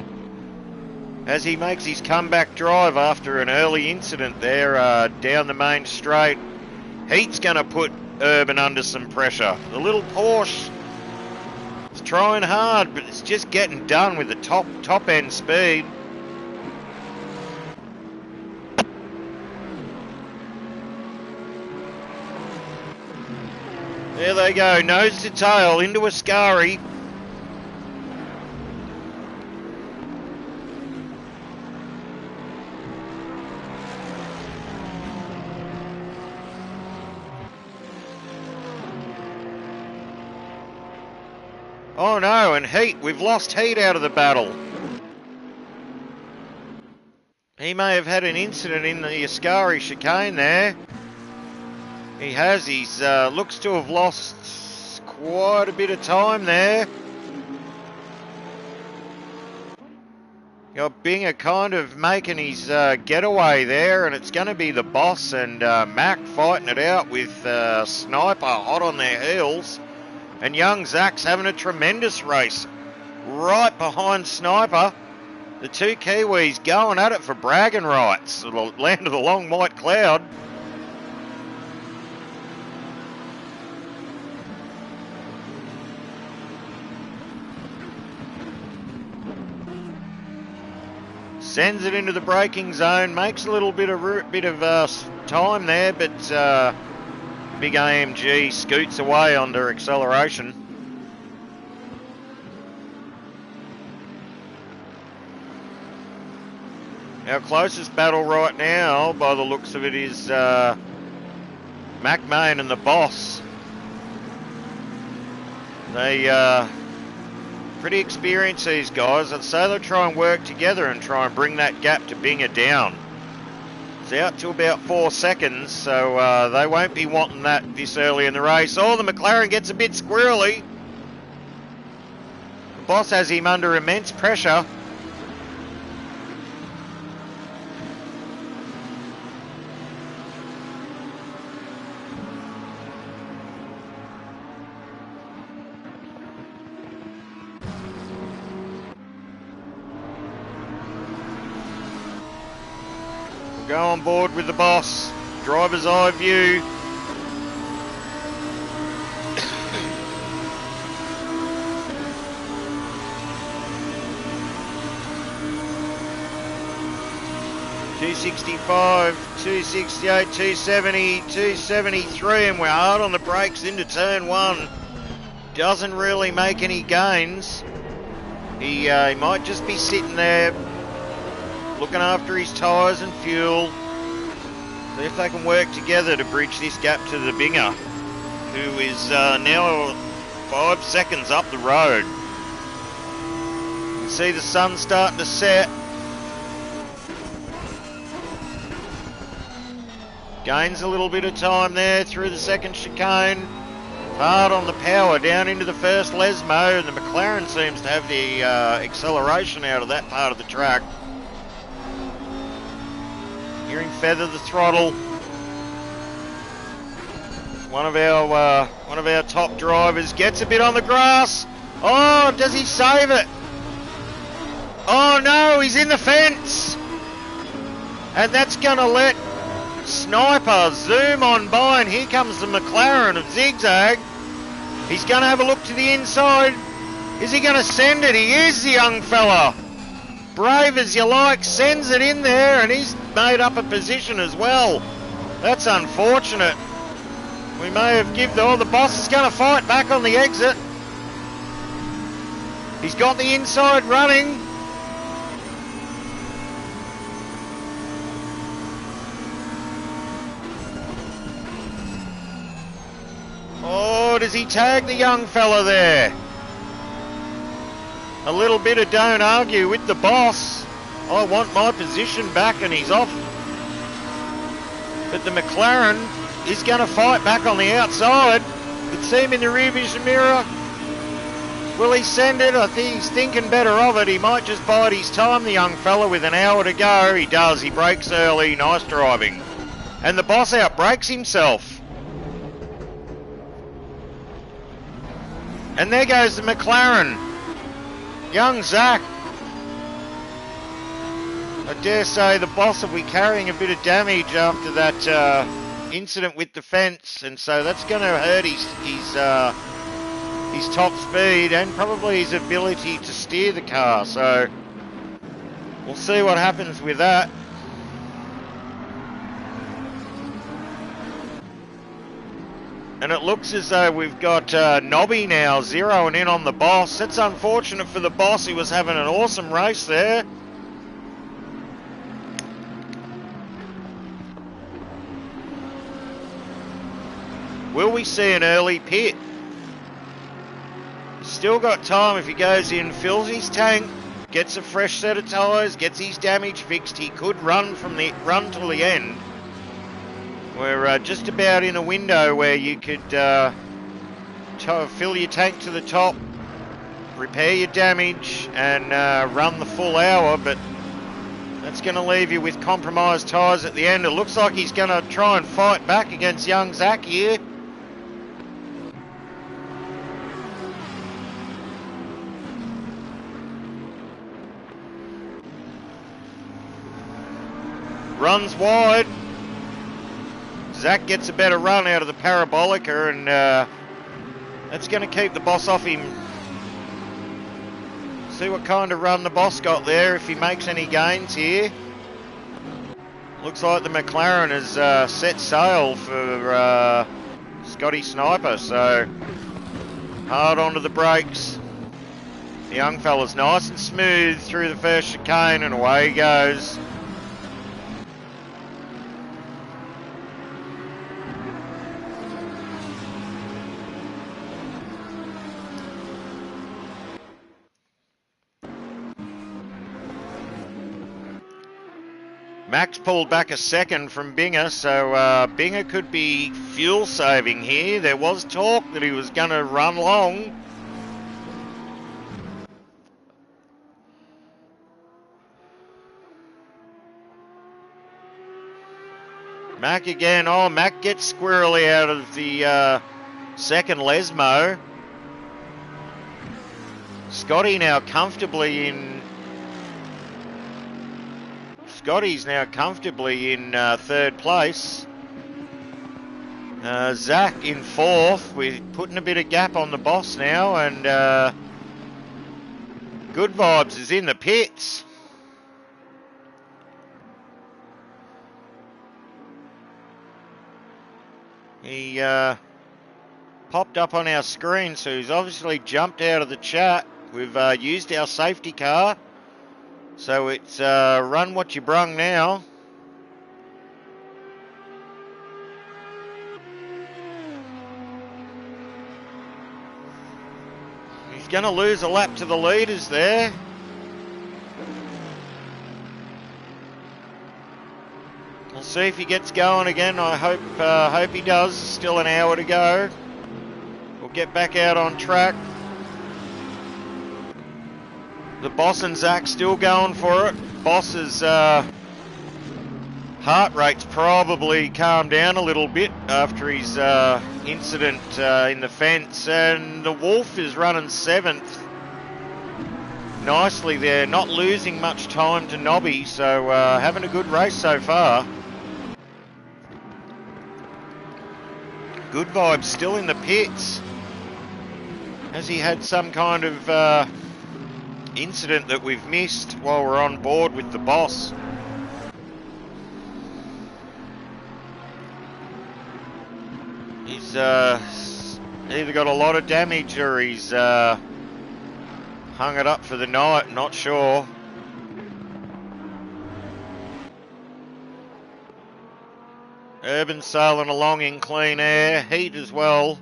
[SPEAKER 1] as he makes his comeback drive after an early incident there down the main straight. Heat's going to put Urban under some pressure. The little Porsche is trying hard, but it's just getting done with the top end speed. There they go, nose to tail into Ascari. Oh no, and Heat, we've lost Heat out of the battle. He may have had an incident in the Ascari chicane there. He has. He's looks to have lost quite a bit of time there. Binger kind of making his getaway there, and it's going to be the boss and Mac fighting it out with Sniper hot on their heels. And young Zach's having a tremendous race right behind Sniper. The two Kiwis going at it for bragging rights. The land of the long white cloud. Sends it into the braking zone, makes a little bit of time there, but big AMG scoots away under acceleration. Our closest battle right now, by the looks of it, is McMahon and the boss. They pretty experienced, these guys. I'd say they'll try and work together and try and bring that gap to Binger down. It's out to about 4 seconds, so they won't be wanting that this early in the race. Oh, the McLaren gets a bit squirrely. The boss has him under immense pressure. Go on board with the boss. Driver's eye view. .265, 268, 270, 273, and we're hard on the brakes into turn one. Doesn't really make any gains. He might just be sitting there looking after his tyres and fuel. See if they can work together to bridge this gap to the Binger, who is now 5 seconds up the road. You can see the sun starting to set. Gains a little bit of time there through the second chicane. Hard on the power down into the first Lesmo, and the McLaren seems to have the acceleration out of that part of the track. Hear him feather the throttle. One of our top drivers gets a bit on the grass. Oh, does he save it? Oh no, he's in the fence. And that's going to let Sniper zoom on by, and here comes the McLaren of Zigzag. He's going to have a look to the inside. Is he going to send it? He is, the young fella. Brave as you like, sends it in there, and he's made up a position as well. That's unfortunate. We may have given... Oh, the boss is going to fight back on the exit. He's got the inside running. Oh, does he tag the young fella there? A little bit of don't argue with the boss. I want my position back, and he's off. But the McLaren is going to fight back on the outside. You can see him in the rear vision mirror. Will he send it? I think he's thinking better of it. He might just bide his time, the young fella, with an hour to go. He does. He brakes early. Nice driving. And the boss outbrakes himself. And there goes the McLaren. Young Zach. I dare say the boss will be carrying a bit of damage after that incident with the fence, and so that's going to hurt his top speed and probably his ability to steer the car. So we'll see what happens with that. And it looks as though we've got Nobby now zeroing in on the boss. That's unfortunate for the boss. He was having an awesome race there. Will we see an early pit? Still got time if he goes in, fills his tank, gets a fresh set of tyres, gets his damage fixed. He could run till the end. We're just about in a window where you could fill your tank to the top, repair your damage, and run the full hour, but that's going to leave you with compromised tyres at the end. It looks like he's going to try and fight back against young Zach here. Runs wide. Zach gets a better run out of the parabolica, and that's going to keep the boss off him. See what kind of run the boss got there, if he makes any gains here. Looks like the McLaren has set sail for Scotty Sniper, so hard onto the brakes. The young fella's nice and smooth through the first chicane, and away he goes. Max pulled back a second from Binger, so Binger could be fuel saving here. There was talk that he was going to run long. Mac again. Oh, Mac gets squirrely out of the second Lesmo. Scotty's now comfortably in third place. Zach in fourth. We're putting a bit of gap on the boss now, and Good Vibes is in the pits. He popped up on our screen, so he's obviously jumped out of the chat. We've used our safety car, so it's run what you brung now. He's going to lose a lap to the leaders there. We'll see if he gets going again. I hope he does. Still an hour to go. We'll get back out on track. The boss and Zach still going for it. Boss's heart rate's probably calmed down a little bit after his incident in the fence, and the Wolf is running 7th. Nicely there, not losing much time to Nobby, so having a good race so far. Good Vibes still in the pits. Has he had some kind of incident that we've missed while we're on board with the boss? He's either got a lot of damage or he's hung it up for the night, not sure. Urban sailing along in clean air, heat as well.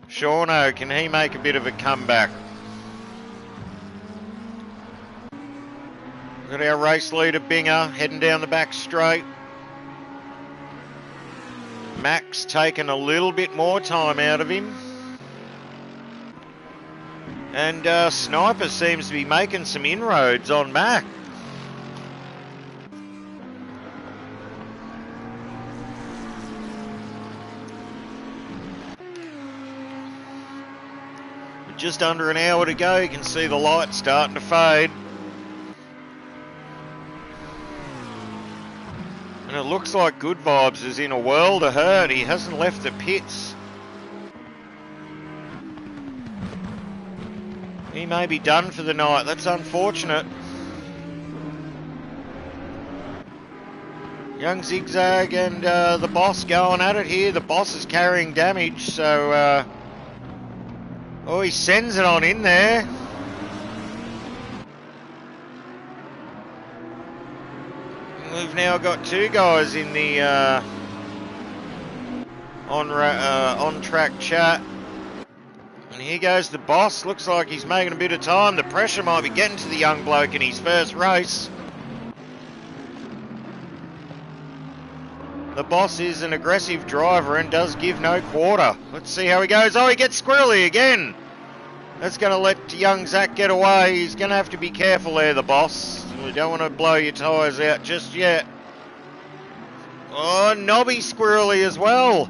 [SPEAKER 1] Shauno, can he make a bit of a comeback? Got our race leader Binger heading down the back straight. Max taking a little bit more time out of him. And Sniper seems to be making some inroads on Mac. With just under an hour to go, you can see the light starting to fade. And it looks like Good Vibes is in a world of hurt. He hasn't left the pits. He may be done for the night. That's unfortunate. Young Zigzag and the boss going at it here. The boss is carrying damage, so... oh, he sends it on in there. We've now got two guys in the on-track chat. And here goes the boss. Looks like he's making a bit of time. The pressure might be getting to the young bloke in his first race. The boss is an aggressive driver and does give no quarter. Let's see how he goes. Oh, he gets squirrely again. That's going to let young Zach get away. He's going to have to be careful there, the boss. We don't want to blow your tyres out just yet. Oh, Nobby squirrely as well.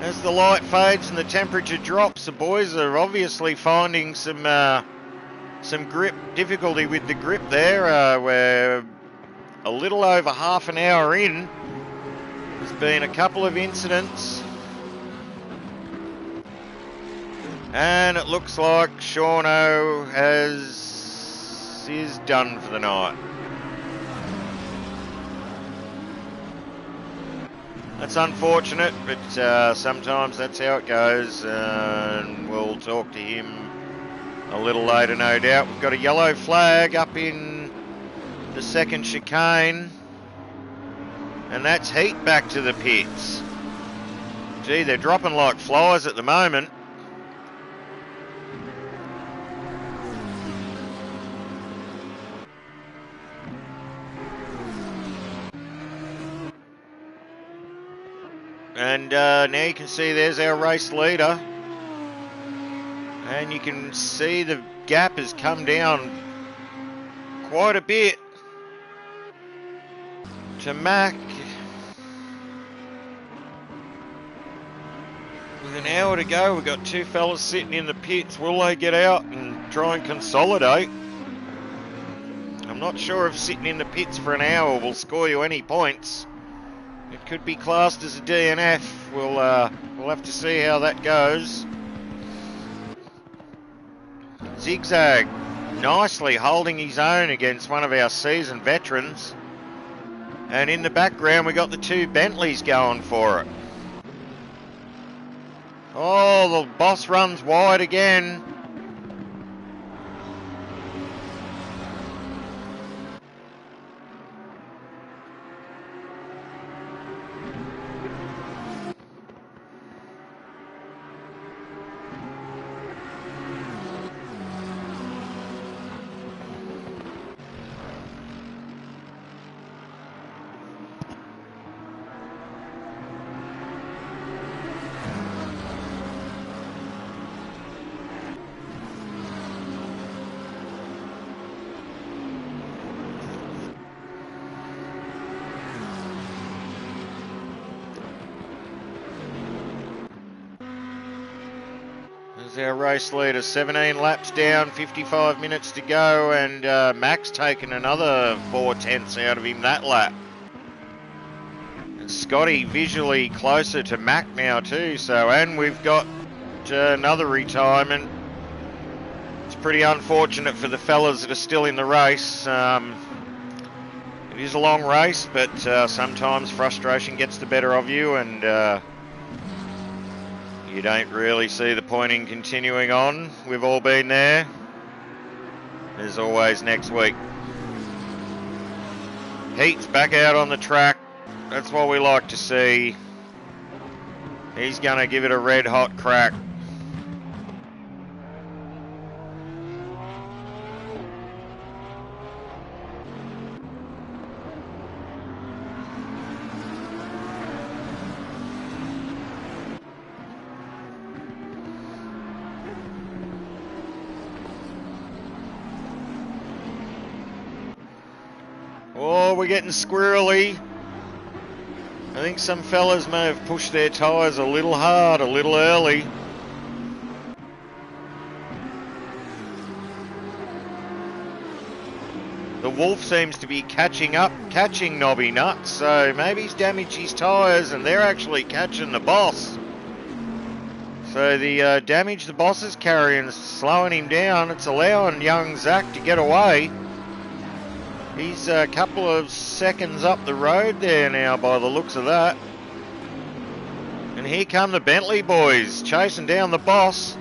[SPEAKER 1] As the light fades and the temperature drops, the boys are obviously finding some grip difficulty with the grip there. We're a little over half an hour in. There's been a couple of incidents. And it looks like Shauno is done for the night. That's unfortunate, but sometimes that's how it goes, and we'll talk to him a little later, no doubt. We've got a yellow flag up in the second chicane, and that's heat back to the pits. Gee, they're dropping like flies at the moment. And now you can see there's our race leader. And you can see the gap has come down quite a bit to Mac. With an hour to go, we've got two fellas sitting in the pits. Will they get out and try and consolidate? I'm not sure if sitting in the pits for an hour will score you any points. It could be classed as a DNF. We'll have to see how that goes. Zigzag nicely holding his own against one of our seasoned veterans. And in the background we got the two Bentleys going for it. Oh, the boss runs wide again. Our race leader, 17 laps down, 55 minutes to go, and Mac's taken another 4/10 out of him that lap. And Scotty visually closer to Mac now too, and we've got another retirement. It's pretty unfortunate for the fellas that are still in the race. It is a long race, but sometimes frustration gets the better of you, and you don't really see the point in continuing on. We've all been there. There's always next week. Heat's back out on the track. That's what we like to see. He's going to give it a red hot crack. Oh, we're getting squirrely. I think some fellas may have pushed their tyres a little hard, a little early. The Wolf seems to be catching Nobby Nuts, so maybe he's damaged his tyres and they're actually catching the boss. So the damage the boss is carrying is slowing him down. It's allowing young Zach to get away. He's a couple of seconds up the road there now by the looks of that. And here come the Bentley boys chasing down the boss.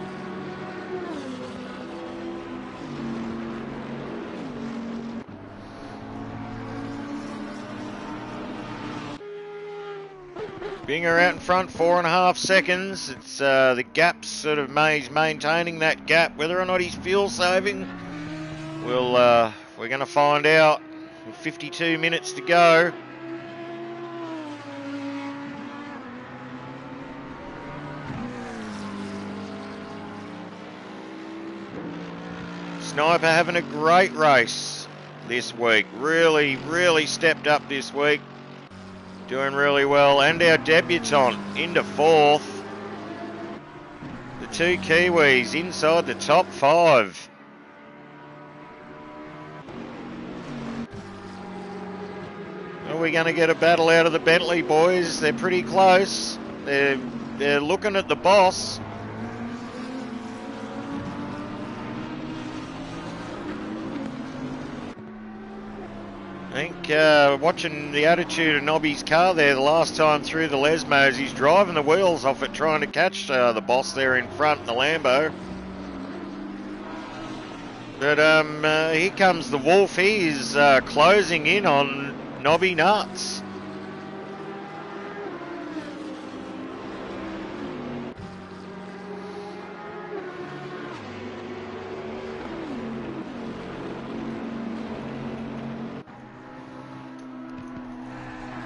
[SPEAKER 1] Binger out in front, 4.5 seconds. It's the gap's sort of he's maintaining that gap. Whether or not he's fuel saving, we're going to find out. 52 minutes to go. Sniper having a great race this week. Really, really stepped up this week. Doing really well. And our debutant into 4th. The two Kiwis inside the top 5. Are we going to get a battle out of the Bentley boys? They're pretty close. They're looking at the boss. think watching the attitude of Nobby's car there the last time through the Lesmos, he's driving the wheels off it trying to catch the boss there in front in the Lambo. But here comes the Wolf. He is closing in on Nobby nuts.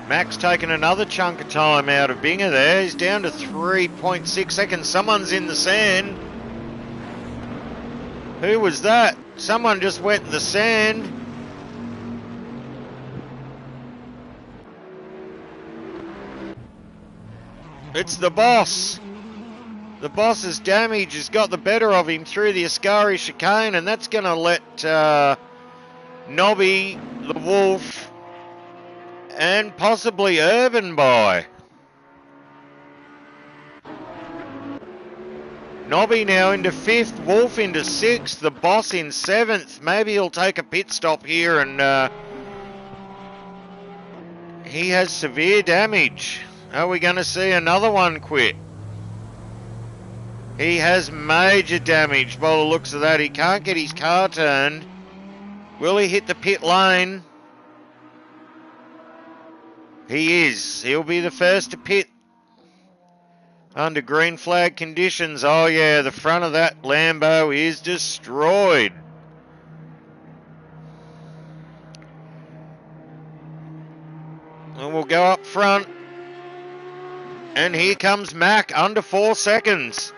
[SPEAKER 1] Mac's taken another chunk of time out of Binger there. He's down to 3.6 seconds. Someone's in the sand. Who was that? Someone just went in the sand. It's the boss. The boss's damage has got the better of him through the Ascari chicane, and that's going to let Nobby, the Wolf, and possibly Urban by. Nobby now into 5th, Wolf into 6th, the boss in 7th. Maybe he'll take a pit stop here, and he has severe damage. Are we going to see another one quit? He has major damage by the looks of that. He can't get his car turned. Will he hit the pit lane? He is. He'll be the first to pit under green flag conditions. Oh yeah, the front of that Lambo is destroyed. And we'll go up front. And here comes Mac under 4 seconds.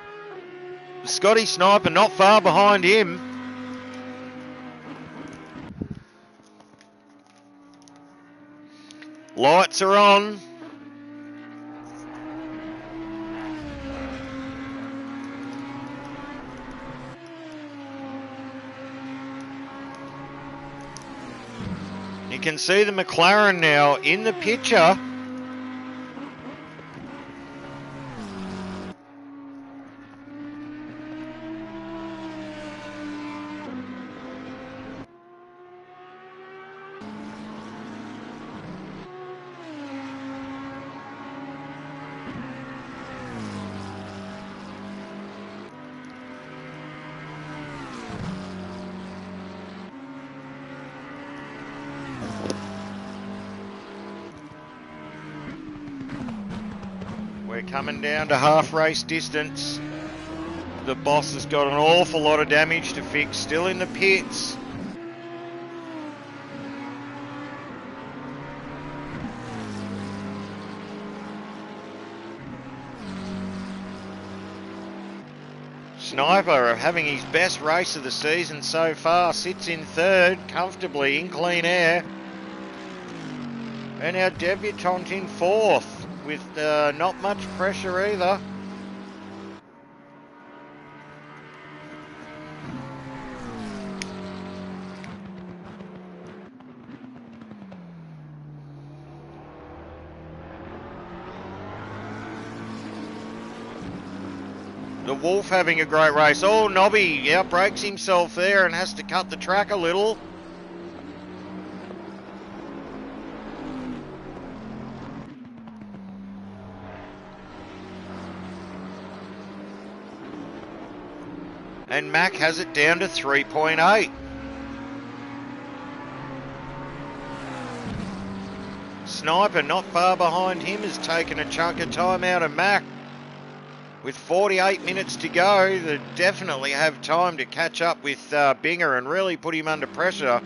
[SPEAKER 1] Scotty Sniper not far behind him. Lights are on. You can see the McLaren now in the picture. We're coming down to half race distance. The boss has got an awful lot of damage to fix, still in the pits. Sniper having his best race of the season so far, sits in 3rd comfortably in clean air. And our debutant in 4th with not much pressure either. The Wolf having a great race. Oh, Nobby outbrakes himself there and has to cut the track a little. And Mac has it down to 3.8. Sniper not far behind him has taken a chunk of time out of Mac. With 48 minutes to go, they definitely have time to catch up with Binger and really put him under pressure.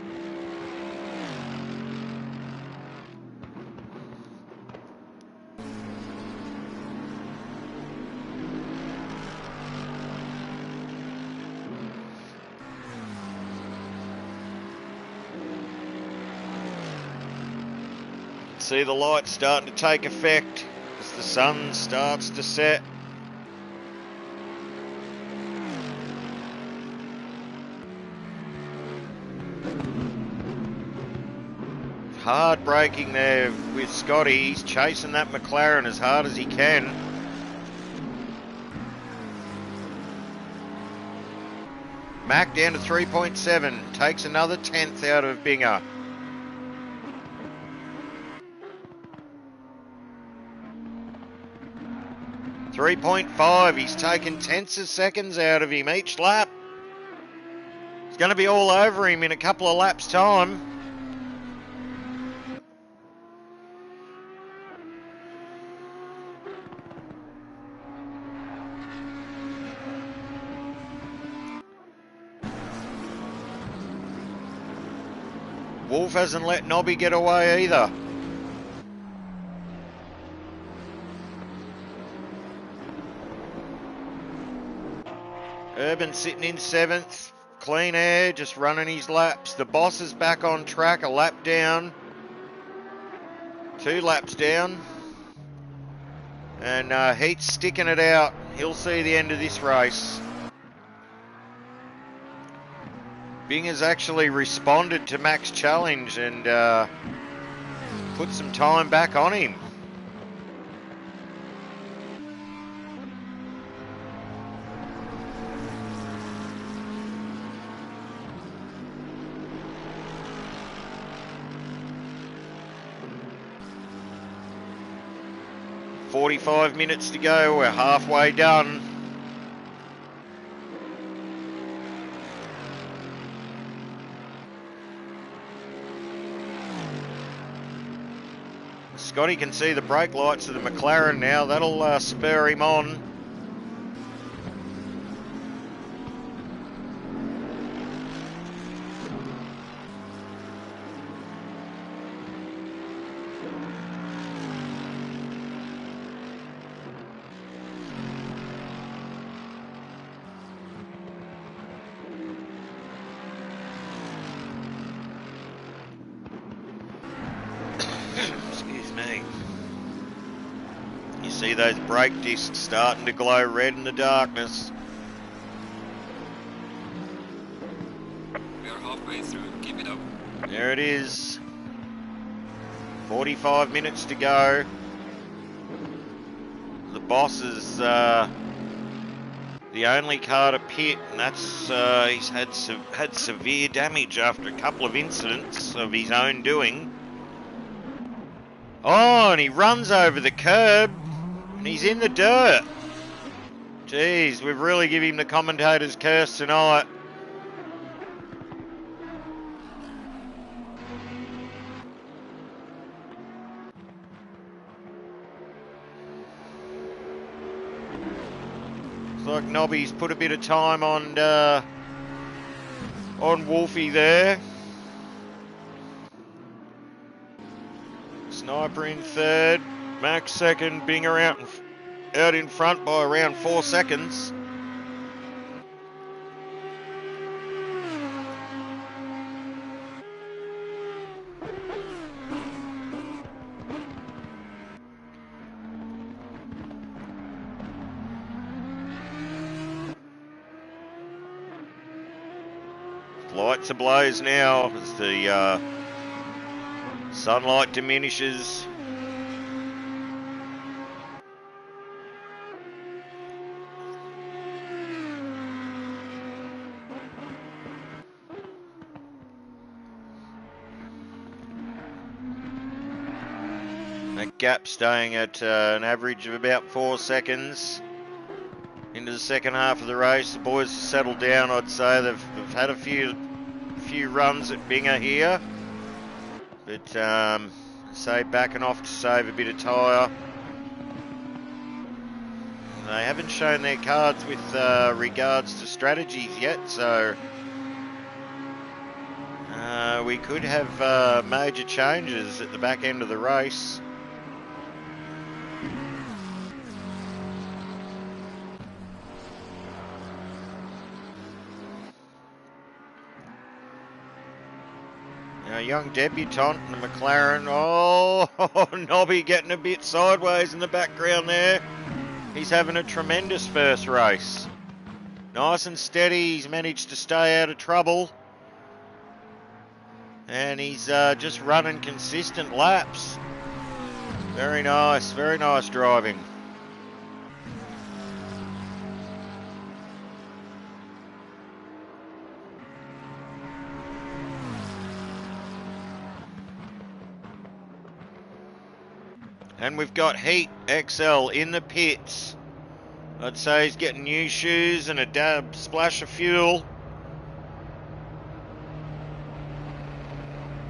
[SPEAKER 1] See the lights starting to take effect as the sun starts to set. Hard braking there with Scotty. He's chasing that McLaren as hard as he can. Mac down to 3.7. Takes another 10th out of Binger. 3.5. He's taken tenths of seconds out of him each lap. It's going to be all over him in a couple of laps' time. Wolf hasn't let Nobby get away either. Urban sitting in 7th. Clean Air just running his laps. The boss is back on track, a lap down. 2 laps down. And Heat's sticking it out. He'll see the end of this race. Bing has actually responded to Mac's challenge and put some time back on him. "45 minutes to go, we're halfway done." Scotty can see the brake lights of the McLaren now. That'll spur him on. Excuse me. You see those brake discs starting to glow red in the darkness.
[SPEAKER 2] We are halfway through. Keep it up.
[SPEAKER 1] There it is. 45 minutes to go. The boss is the only car to pit, and that's he's had severe damage after a couple of incidents of his own doing. Oh, and he runs over the curb, and he's in the dirt. Jeez, we've really given him the commentator's curse tonight. Looks like Nobby's put a bit of time on Wolfie there. Sniper in 3rd, Max 2nd, Binger out in front by around 4 seconds. Lights ablaze now as the sunlight diminishes. That gap staying at an average of about 4 seconds. Into the second half of the race, the boys have settled down. I'd say they've had a few runs at Binger here, but say backing off to save a bit of tyre. They haven't shown their cards with regards to strategies yet, so we could have major changes at the back end of the race. A young debutant in the McLaren. Oh, Nobby getting a bit sideways in the background there. He's having a tremendous first race. Nice and steady. He's managed to stay out of trouble. And he's just running consistent laps. Very nice driving. And we've got Heat XL in the pits. I'd say he's getting new shoes and a dab splash of fuel.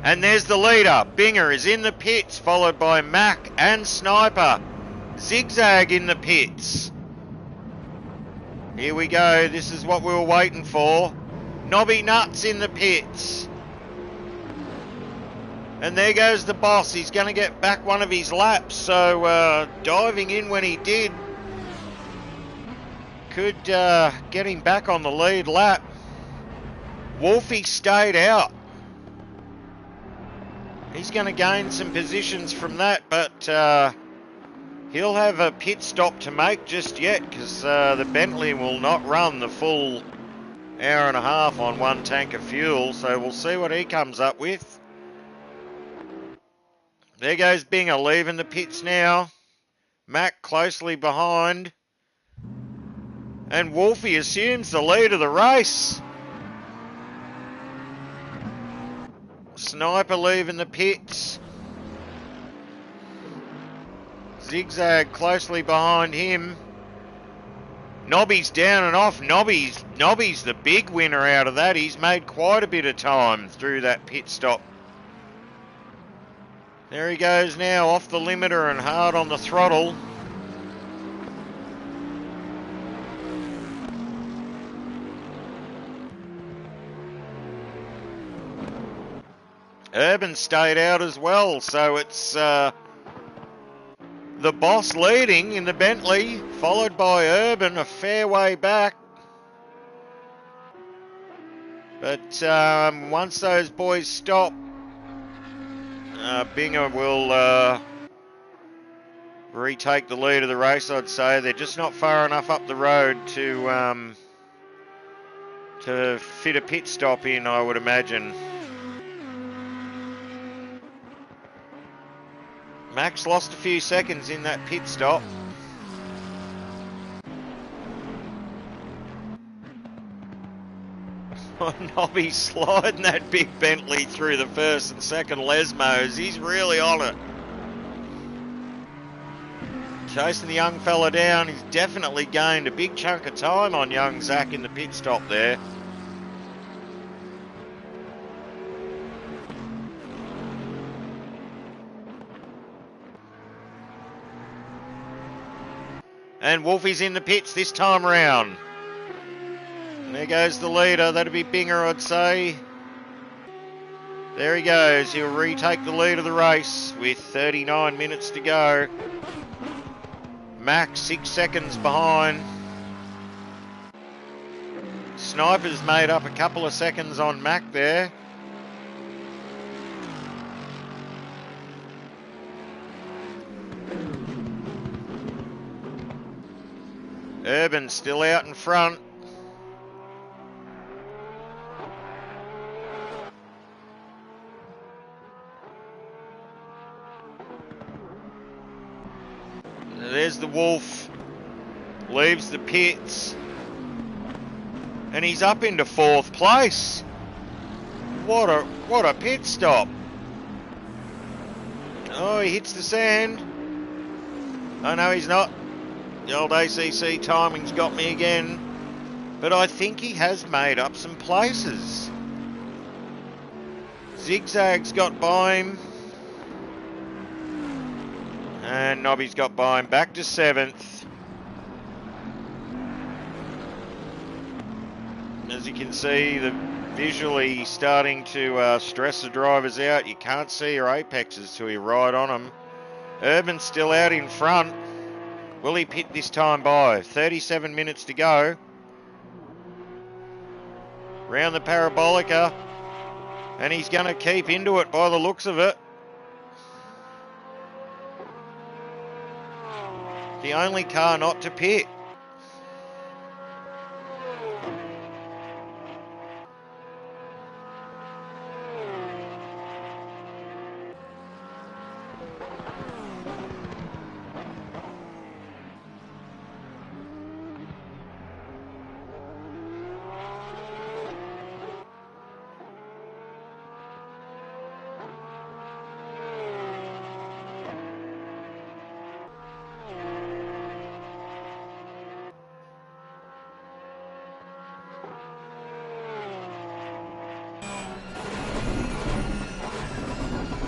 [SPEAKER 1] And there's the leader. Binger is in the pits, followed by Mac and Sniper. Zigzag in the pits. Here we go. This is what we were waiting for. Nobby Nuts in the pits. And there goes the boss. He's going to get back one of his laps. So diving in when he did could get him back on the lead lap. Wolfie stayed out. He's going to gain some positions from that, but he'll have a pit stop to make just yet, because the Bentley will not run the full hour and a half on one tank of fuel, so we'll see what he comes up with. There goes Binger leaving the pits now. Mac closely behind. And Wolfie assumes the lead of the race. Sniper leaving the pits. Zigzag closely behind him. Nobby's down and off. Nobby's the big winner out of that. He's made quite a bit of time through that pit stop. There he goes now, off the limiter and hard on the throttle. Urban stayed out as well, so it's the boss leading in the Bentley, followed by Urban a fair way back. But once those boys stop, Binger will retake the lead of the race, I'd say. They're just not far enough up the road to fit a pit stop in, I would imagine. Max lost a few seconds in that pit stop. Nobby sliding that big Bentley through the first and second Lesmos. He's really on it. Chasing the young fella down. He's definitely gained a big chunk of time on young Zach in the pit stop there. And Wolfie's in the pits this time round. And there goes the leader. That'd be Binger, I'd say. There he goes. He'll retake the lead of the race with 39 minutes to go. Max 6 seconds behind. Sniper's made up a couple of seconds on Mac there. Urban still out in front. There's the Wolf. Leaves the pits. And he's up into 4th place. What a pit stop. Oh, he hits the sand. Oh no, he's not. The old ACC timing's got me again. But I think he has made up some places. Zigzag's got by him. And Nobby's got by him back to 7th. As you can see, the visually starting to stress the drivers out. You can't see your apexes till you ride on them. Urban's still out in front. Will he pit this time by? 37 minutes to go. Round the parabolica. And he's going to keep into it by the looks of it. The only car not to pit.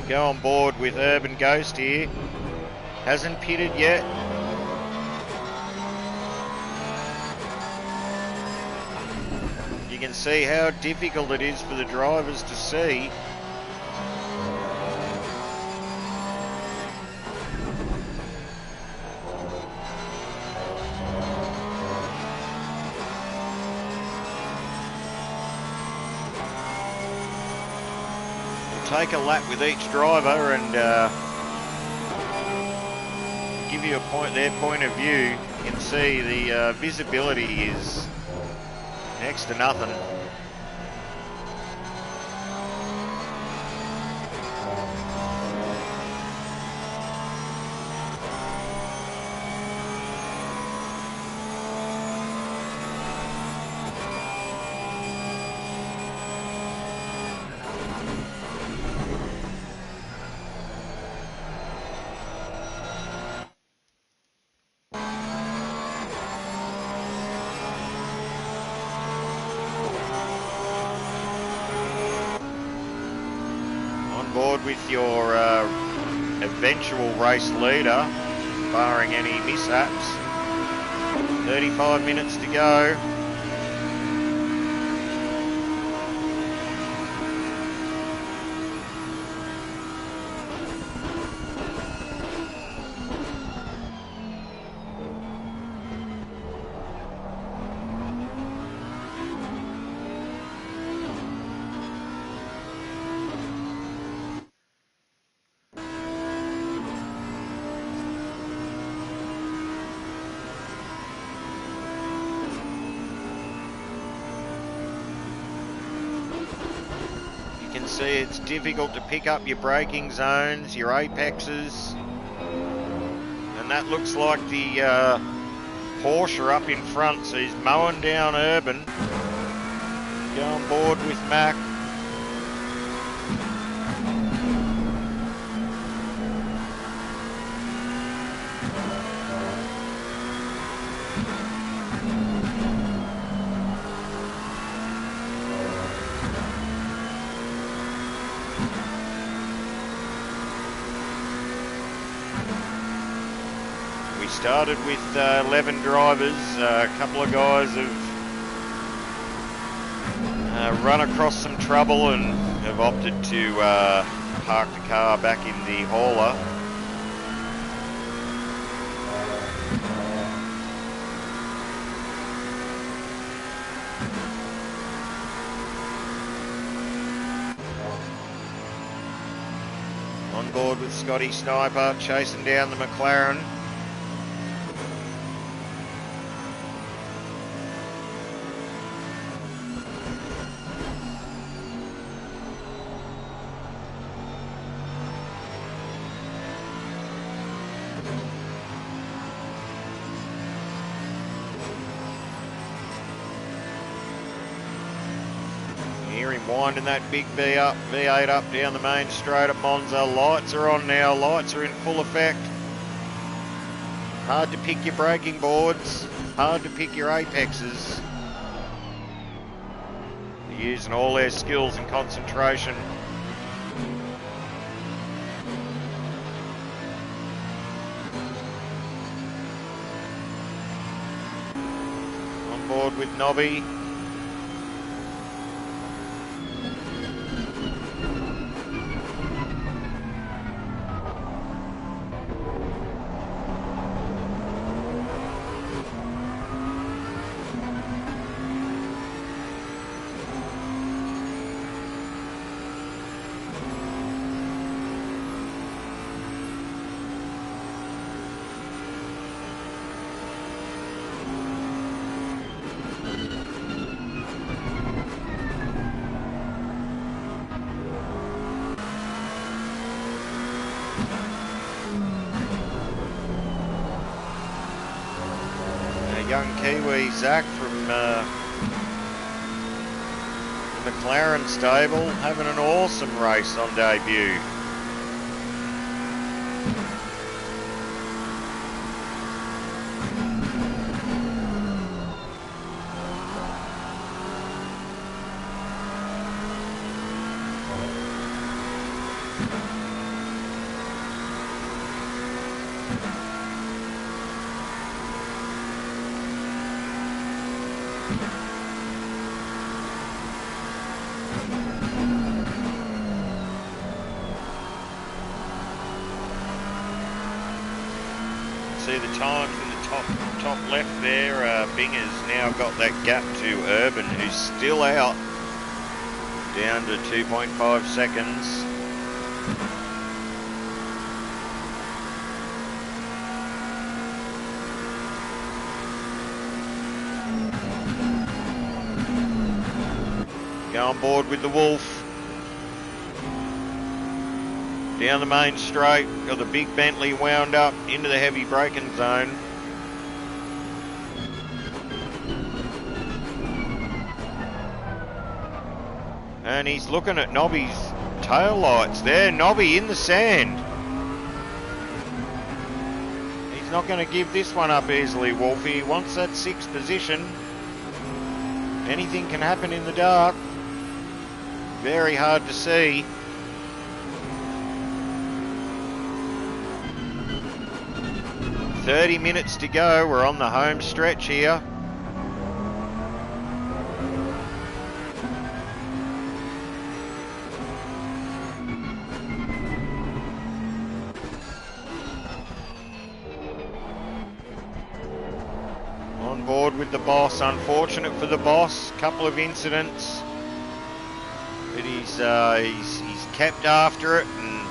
[SPEAKER 1] Go on board with Urban Ghost here. Hasn't pitted yet. You can see how difficult it is for the drivers to see. Take a lap with each driver and give you their point of view. You can see the visibility is next to nothing. Board with your eventual race leader, barring any mishaps. 35 minutes to go. See, it's difficult to pick up your braking zones, your apexes, and that looks like the Porsche up in front, so he's mowing down Urban. Go on board with Mac. Started with 11 drivers. A couple of guys have run across some trouble and have opted to park the car back in the hauler. On board with Scotty Sniper, chasing down the McLaren. Hear him winding that big V8 up down the main straight at Monza. Lights are on now, lights are in full effect. Hard to pick your braking boards, hard to pick your apexes. They're using all their skills and concentration. On board with Nobby. Young Kiwi Zach from the McLaren stable having an awesome race on debut. see the times in the top left there. Binger's now got that gap to Urban, who's still out, down to 2.5 seconds. Go on board with the Wolf. Down the main straight, got the big Bentley wound up into the heavy braking zone. And he's looking at Nobby's tail lights there. Nobby in the sand. He's not going to give this one up easily, Wolfie. He wants that 6th position. Anything can happen in the dark. Very hard to see. "30 minutes to go. We're on the home stretch here. On board with the boss. Unfortunate for the boss. Couple of incidents, but he's kept after it, and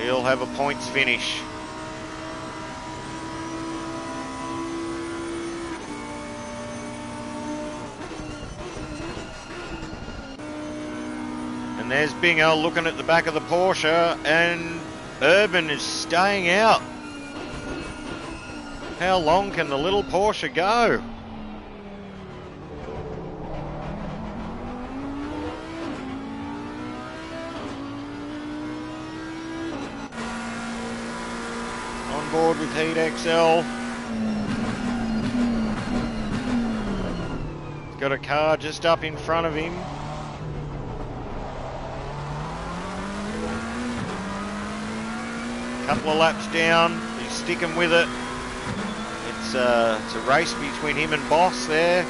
[SPEAKER 1] he'll have a points finish. And there's Bingo looking at the back of the Porsche, and Urban is staying out. How long can the little Porsche go? On board with Heat XL. He's got a car just up in front of him. Couple of laps down, he's sticking with it. It's a race between him and Boss there.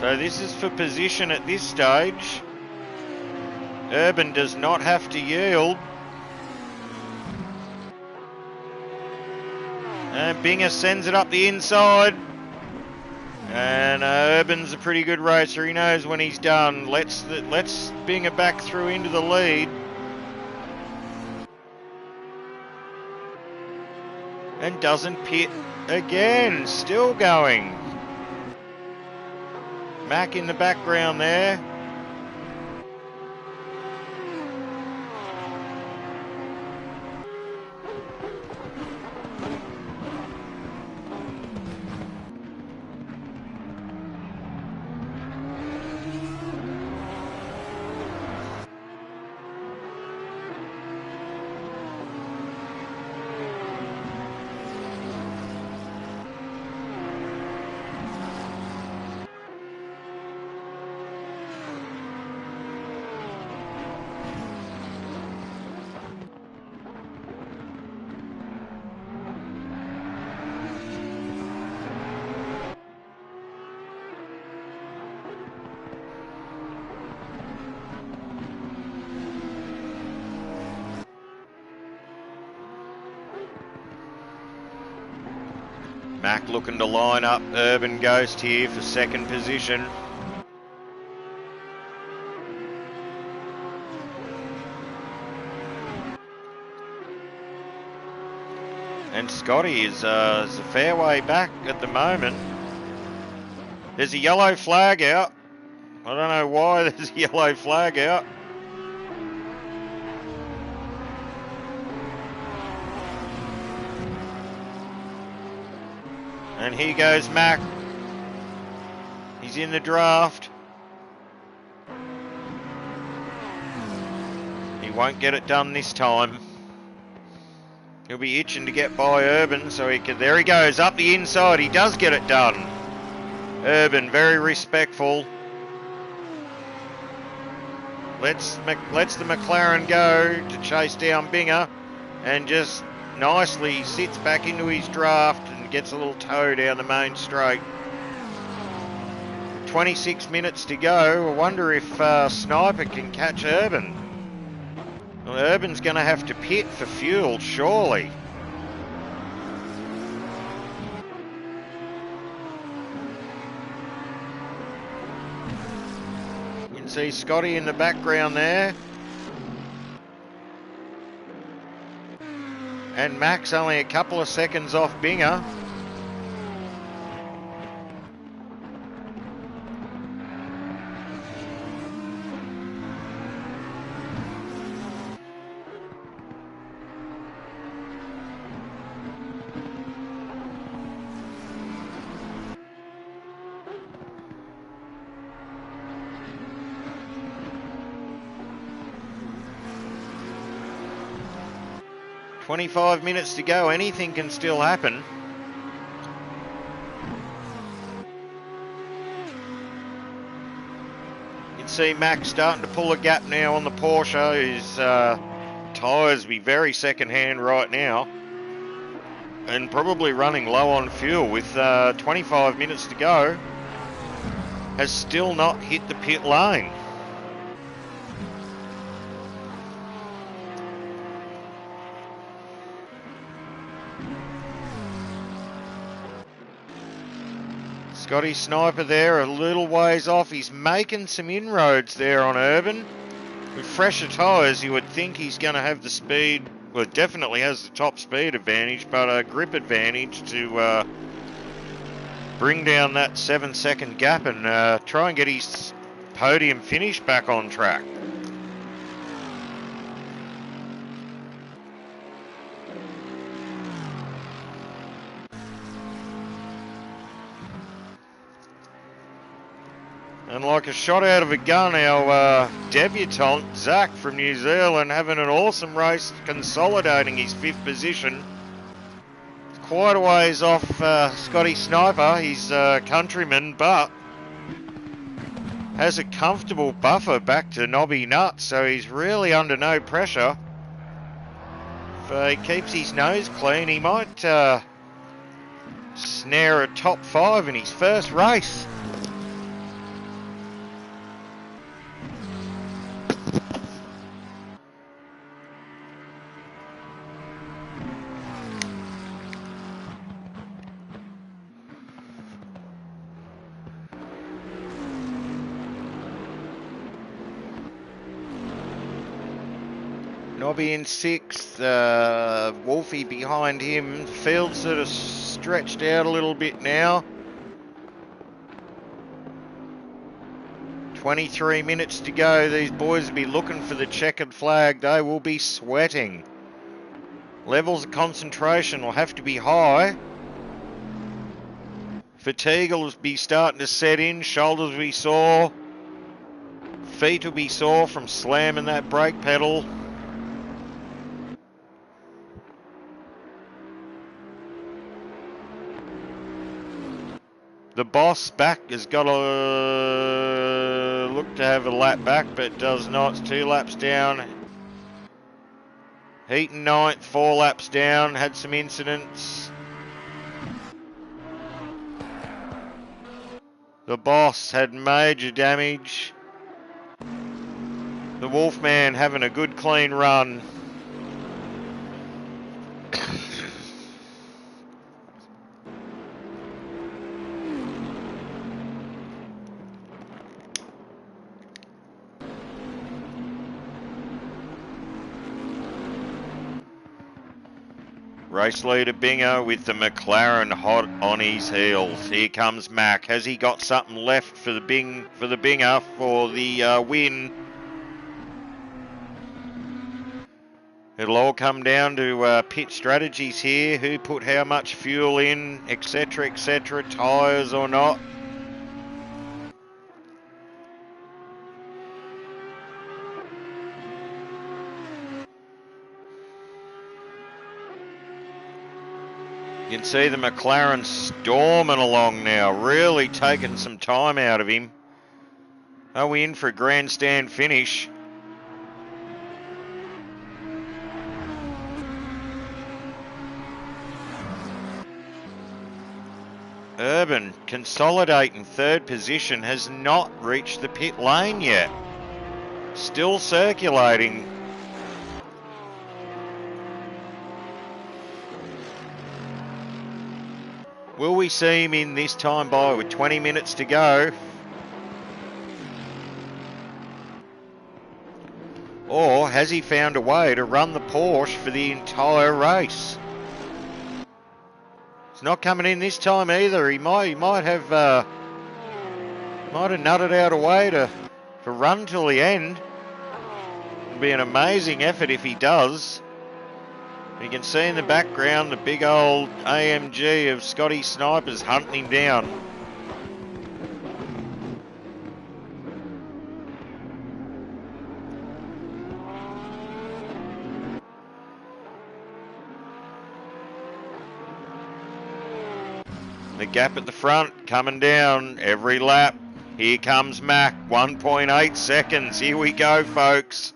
[SPEAKER 1] So this is for position at this stage. Urban does not have to yield. And Binger sends it up the inside. And Urban's a pretty good racer. He knows when he's done. Let's Binger back through into the lead. And doesn't pit again. Still going. Mac in the background there. Mac looking to line up Urban Ghost here for second position. And Scotty is a fair way back at the moment. There's a yellow flag out. I don't know why there's a yellow flag out. And here goes Mac. He's in the draft. won't get it done this time. He'll be itching to get by Urban, so he can... There he goes, up the inside. He does get it done. Urban, very respectful. Lets the McLaren go to chase down Binger, and just nicely sits back into his draft and gets a little toe down the main straight. 26 minutes to go. I wonder if Sniper can catch Urban. Well, Urban's going to have to pit for fuel, surely. You can see Scotty in the background there. And Max only a couple of seconds off Binger. "25 minutes to go, anything can still happen." You can see Max starting to pull a gap now on the Porsche. His tyres be very second-hand right now. And probably running low on fuel with 25 minutes to go. Has still not hit the pit lane. Scotty Sniper there, a little ways off. He's making some inroads there on Urban. With fresher tyres, you would think he's going to have the speed. Well, definitely has the top speed advantage, but a grip advantage to bring down that 7-second gap and try and get his podium finish back on track. And like a shot out of a gun, our debutant, Zach from New Zealand, having an awesome race, consolidating his 5th position. Quite a ways off Scotty Sniper, his countryman, but has a comfortable buffer back to Nobby Nuts, so he's really under no pressure. If he keeps his nose clean, he might snare a top 5 in his first race. Nobby in 6th, Wolfie behind him. Field's sort of stretched out a little bit now. 23 minutes to go. These boys will be looking for the checkered flag. They will be sweating. Levels of concentration will have to be high. Fatigue will be starting to set in. Shoulders will be sore. Feet will be sore from slamming that brake pedal. The boss back has got a look to have a lap back, but does not. It's 2 laps down. Heaton 9th, 4 laps down. Had some incidents. The boss had major damage. The Wolfman having a good clean run. Race leader Binger with the McLaren hot on his heels. Here comes Mac. Has he got something left for the Binger for the win? It'll all come down to pit strategies here. Who put how much fuel in, etc., etc., tyres or not. You can see the McLaren storming along now, really taking some time out of him. Are we in for a grandstand finish? Urban, consolidating third position, has not reached the pit lane yet. Still circulating. Will we see him in this time by with 20 minutes to go? Or has he found a way to run the Porsche for the entire race? It's not coming in this time either. He might have nutted out a way to run till the end. It'll be an amazing effort if he does. You can see in the background the big old AMG of Scotty Snipers hunting him down. The gap at the front coming down every lap. Here comes Mac, 1.8 seconds. Here we go, folks.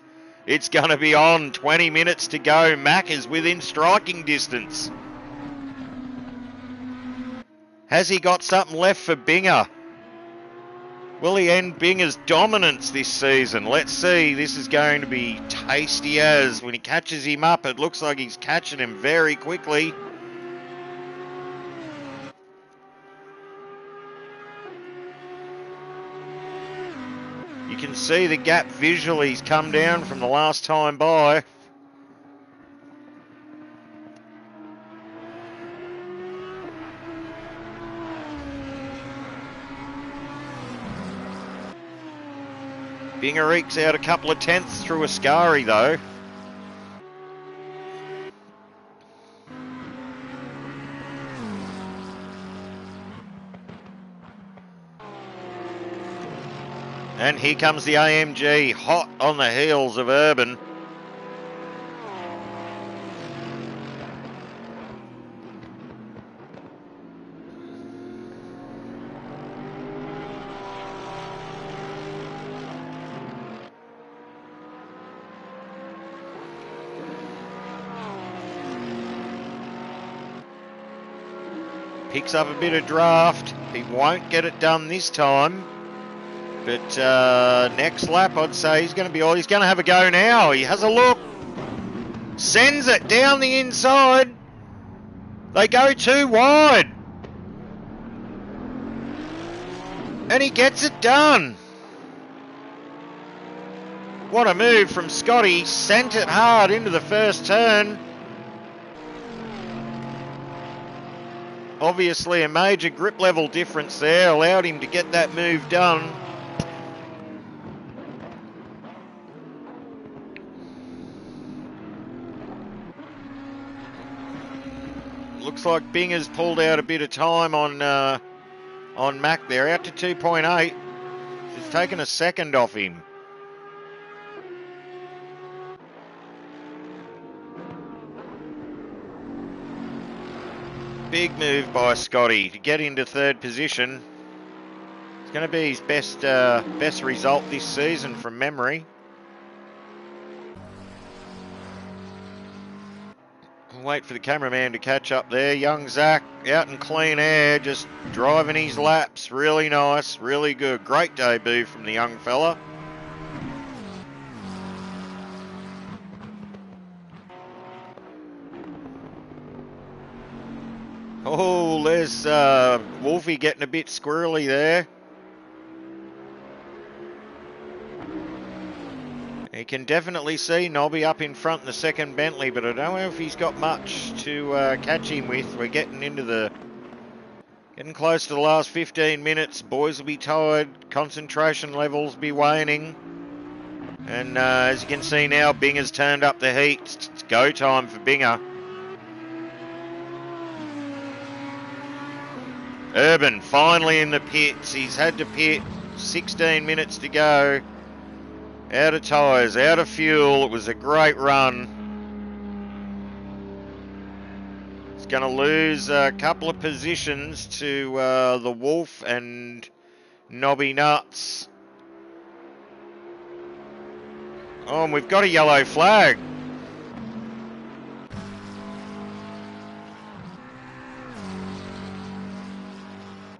[SPEAKER 1] It's going to be on. 20 minutes to go. Mac is within striking distance. Has he got something left for Binger? Will he end Binger's dominance this season? Let's see. This is going to be tasty as. When he catches him up, it looks like he's catching him very quickly. You can see the gap visually has come down from the last time by. Binger ekes out a couple of tenths through Ascari though. And here comes the AMG, hot on the heels of Urban. Picks up a bit of draft. He won't get it done this time. But next lap, I'd say he's going to be all. He's going to have a go now. He has a look. Sends it down the inside. They go too wide. And he gets it done. What a move from Scotty. Sent it hard into the first turn. Obviously a major grip level difference there. Allowed him to get that move done. Looks like Binger's pulled out a bit of time on Mac there, out to 2.8. She's taken a second off him. Big move by Scotty to get into third position. It's going to be his best result this season from memory. Wait for the cameraman to catch up there. Young Zach out in clean air, just driving his laps. Really nice, really good. Great debut from the young fella. Oh, there's Wolfie getting a bit squirrely there. You can definitely see Nobby up in front in the second Bentley, but I don't know if he's got much to catch him with. We're getting close to the last 15 minutes. Boys will be tired. Concentration levels be waning. And as you can see now, Binger's turned up the heat. It's go time for Binger. Urban finally in the pits. He's had to pit. 16 minutes to go. Out of tyres, out of fuel. It was a great run. going to lose a couple of positions to the Wolf and Nobby Nuts. Oh, and we've got a yellow flag.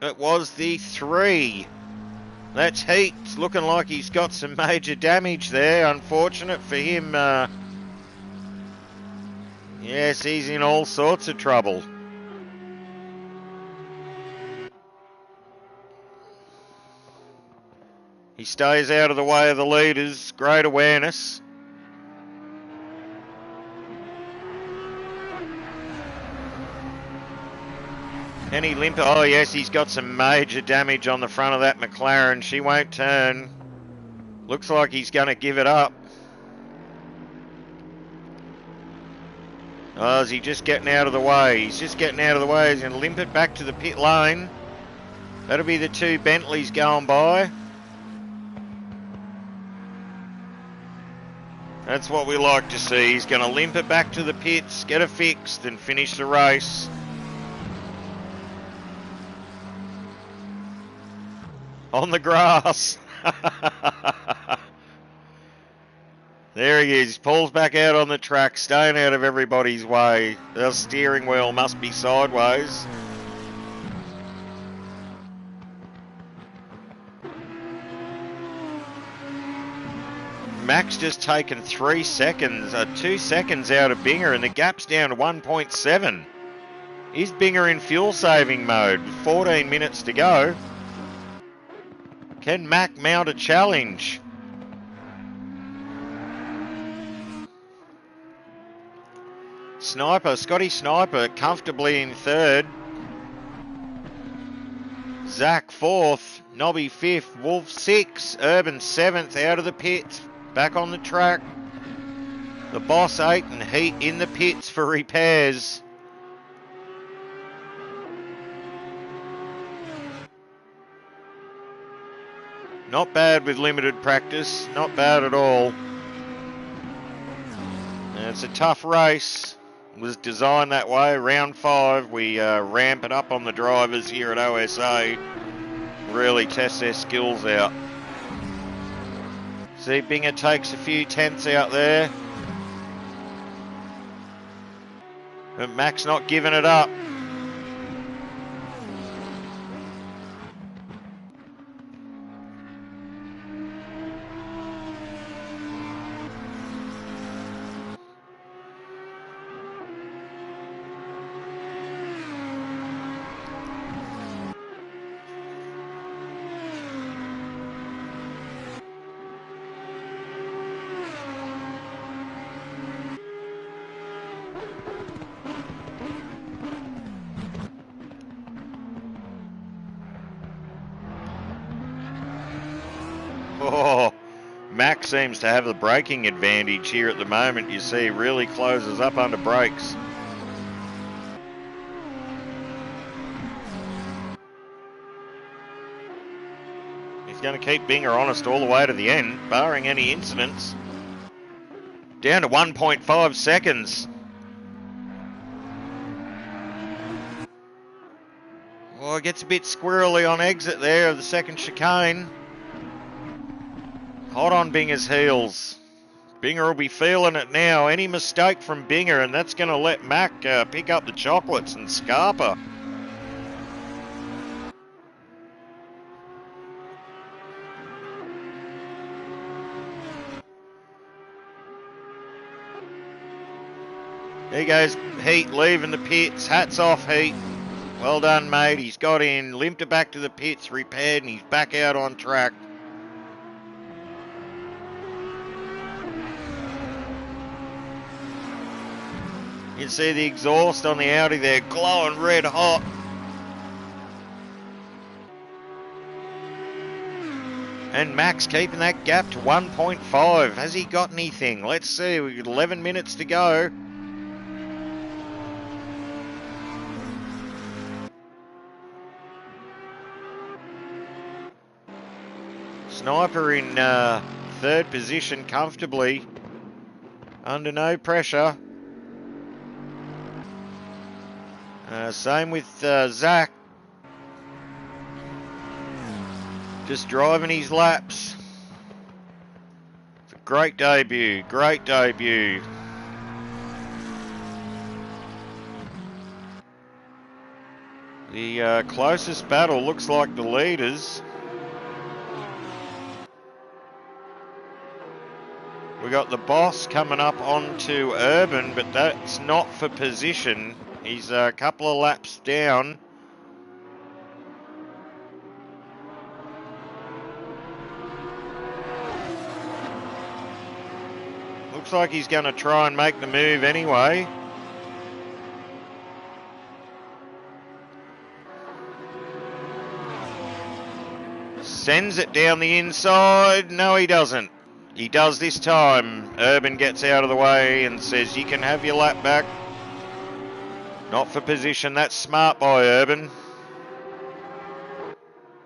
[SPEAKER 1] It was the 3. That's Heat. It's looking like he's got some major damage there. Unfortunate for him. Yes, he's in all sorts of trouble. He stays out of the way of the leaders. Great awareness. Can he limp? Oh, yes, he's got some major damage on the front of that McLaren. She won't turn. Looks like he's going to give it up. Oh, is he just getting out of the way? He's just getting out of the way. He's going to limp it back to the pit lane. That'll be the 2 Bentleys going by. That's what we like to see. He's going to limp it back to the pits, get it fixed, and finish the race. On the grass. There he is. Pulls back out on the track, staying out of everybody's way. The steering wheel must be sideways. Mac's just taken 3 seconds, 2 seconds out of Binger, and the gap's down to 1.7. Is Binger in fuel saving mode? 14 minutes to go. Can Mac mount a challenge? Scotty Sniper comfortably in 3rd. Zach 4th. Nobby 5th. Wolf 6th. Urban 7th out of the pits. Back on the track. The Boss 8 and Heat in the pits for repairs. Not bad with limited practice. Not bad at all. And it's a tough race. It was designed that way. Round 5, we ramp it up on the drivers here at OSA. Really test their skills out. See, Binger takes a few tenths out there. But Mac's not giving it up. Oh, Mac seems to have the braking advantage here at the moment. You see, really closes up under brakes. He's going to keep Binger honest all the way to the end, barring any incidents. Down to 1.5 seconds. Oh, it gets a bit squirrely on exit there of the second chicane. Hot on Binger's heels. Binger will be feeling it now. Any mistake from Binger, and that's going to let Mac pick up the chocolates and Scarpa. There goes Heat leaving the pits. Hats off, Heat. Well done, mate. He's got in, limped it back to the pits, repaired, and he's back out on track. You can see the exhaust on the Audi there, glowing red hot. And Max keeping that gap to 1.5. Has he got anything? Let's see, we've got 11 minutes to go. Sniper in 3rd position comfortably, under no pressure. Same with Zach. Just driving his laps. It's a great debut, great debut. The closest battle looks like the leaders. We got the boss coming up onto Urban, but that's not for position. He's a couple of laps down. Looks like he's going to try and make the move anyway. Sends it down the inside. No, he doesn't. He does this time. Urban gets out of the way and says, you can have your lap back. Not for position. That's smart by Urban.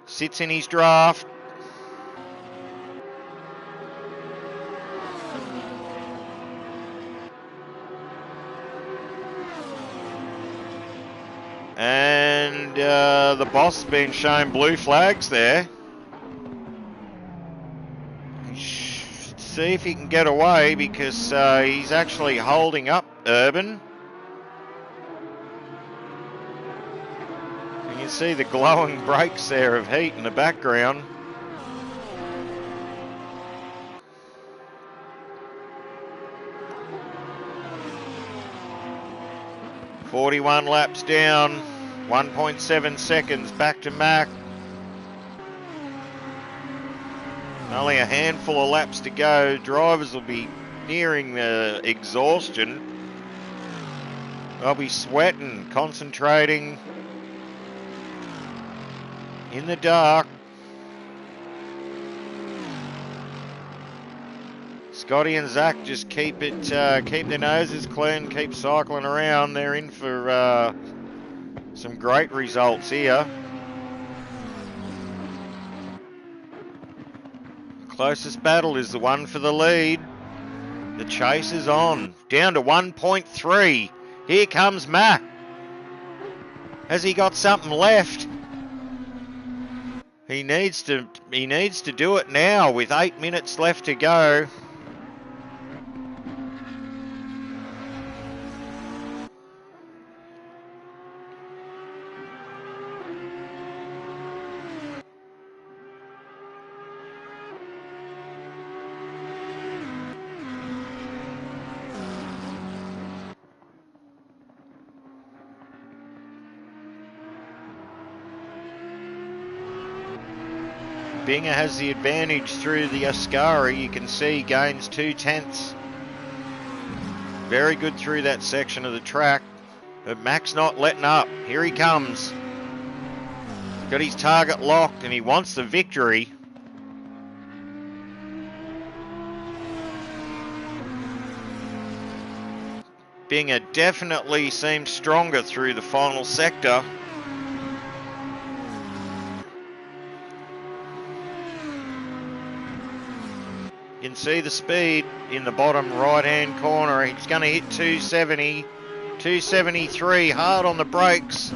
[SPEAKER 1] Sits in his draft. And the boss has been shown blue flags there. See if he can get away, because he's actually holding up Urban. You can see the glowing brakes there of heat in the background. "41 laps down, 1.7 seconds, back to Mac. Only a handful of laps to go. Drivers will be nearing exhaustion. They'll be sweating, concentrating in the dark. Scotty and Zach just keep their noses clean, keep cycling around. They're in for some great results here. Closest battle is the one for the lead. The chase is on. Down to 1.3. Here comes Mac. Has he got something left? He needs to do it now with 8 minutes left to go. Binger has the advantage through the Ascari. You can see he gains 2/10. Very good through that section of the track. But Mac's not letting up. Here he comes. Got his target locked and he wants the victory. Binger definitely seems stronger through the final sector. You can see the speed in the bottom right-hand corner. He's going to hit 270, 273, hard on the brakes.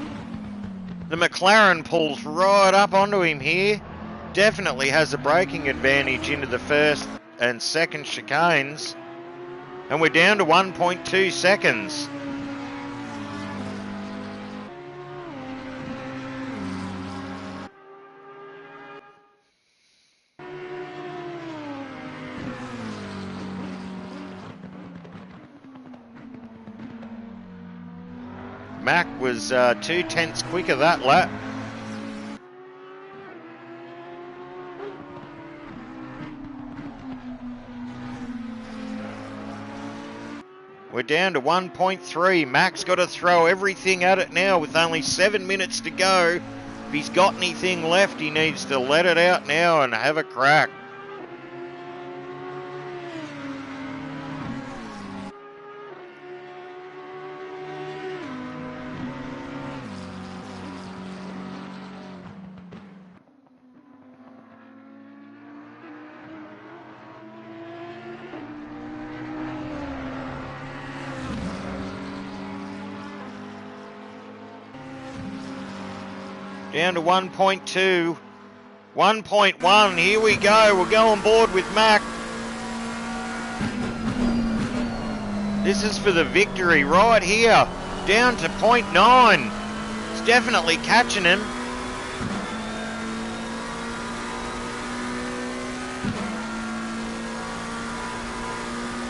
[SPEAKER 1] The McLaren pulls right up onto him here. Definitely has a braking advantage into the first and second chicanes. And we're down to 1.2 seconds. Mac was 2/10 quicker that lap. We're down to 1.3. Mac's got to throw everything at it now with only 7 minutes to go. If he's got anything left, he needs to let it out now and have a crack. Down to 1.2. 1.1. Here we go. We'll go on board with Mac. This is for the victory right here. Down to 0.9. It's definitely catching him.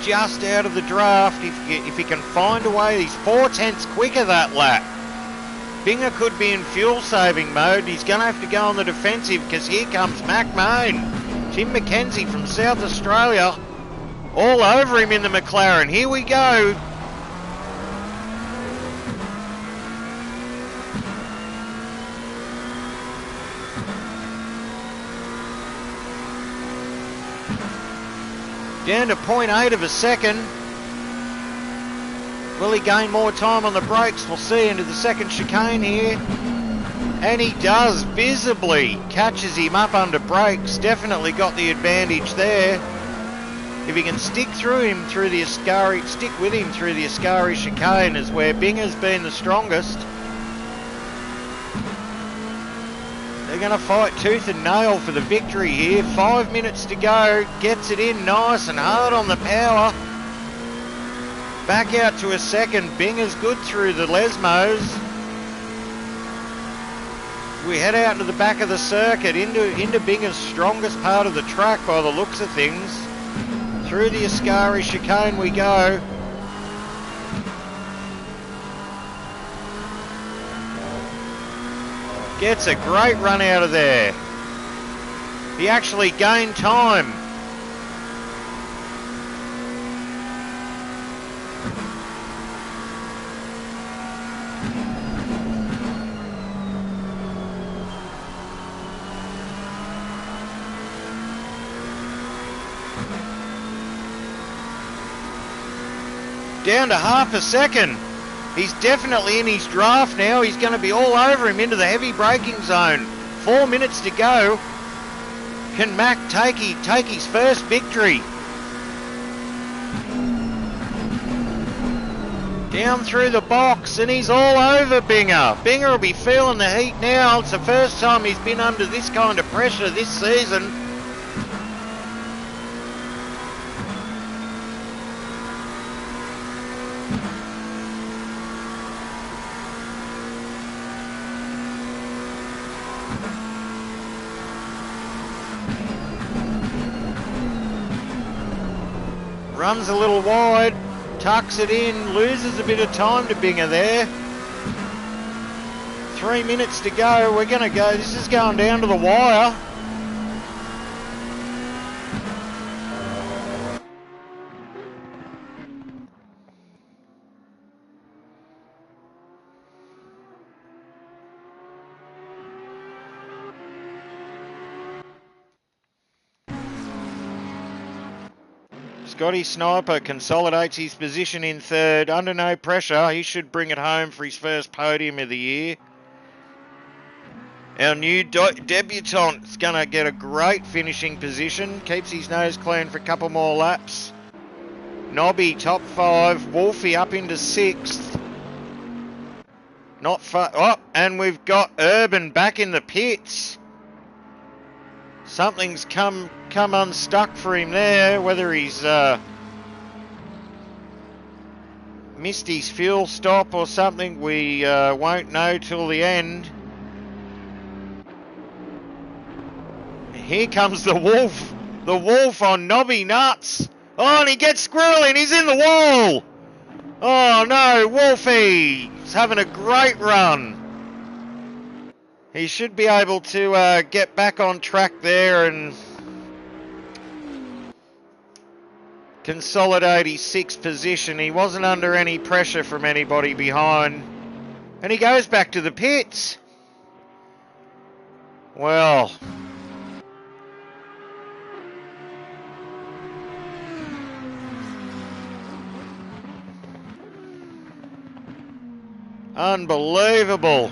[SPEAKER 1] Just out of the draft. If he can find a way, he's 4/10 quicker that lap. Binger could be in fuel saving mode. He's going to have to go on the defensive because here comes Mac Main. Tim McKenzie from South Australia. All over him in the McLaren. Here we go. Down to 0.8 of a second. Will he gain more time on the brakes? We'll see into the second chicane here. And he does, visibly catches him up under brakes. Definitely got the advantage there. If he can stick through him through the Ascari, stick with him through the Ascari chicane is where Binger's been the strongest. They're going to fight tooth and nail for the victory here. 5 minutes to go. Gets it in nice and hard on the power. Back out to a second. Binger's good through the Lesmos. We head out to the back of the circuit into Binger's strongest part of the track by the looks of things. Through the Ascari chicane we go. Gets a great run out of there. He actually gained time. Down to half a second. He's definitely in his draft now. He's going to be all over him into the heavy braking zone. 4 minutes to go. Can Mac take his first victory? Down through the box, and he's all over Binger. Binger will be feeling the heat now. It's the first time he's been under this kind of pressure this season. Runs a little wide, tucks it in, loses a bit of time to Binger there. 3 minutes to go, we're going to go, this is going down to the wire. Scotty Sniper consolidates his position in third. Under no pressure, he should bring it home for his first podium of the year. Our new debutant is going to get a great finishing position. Keeps his nose clean for a couple more laps. Nobby top 5. Wolfie up into 6th. Not far. Oh, and we've got Urban back in the pits. Something's come unstuck for him there. Whether he's missed his fuel stop or something, we won't know till the end. Here comes the Wolf. The Wolf on Nobby nuts. Oh, and he gets squirrely and he's in the wall. Oh no, Wolfie. He's having a great run. He should be able to get back on track there and consolidate his 6th position. He wasn't under any pressure from anybody behind. And he goes back to the pits. Well, unbelievable.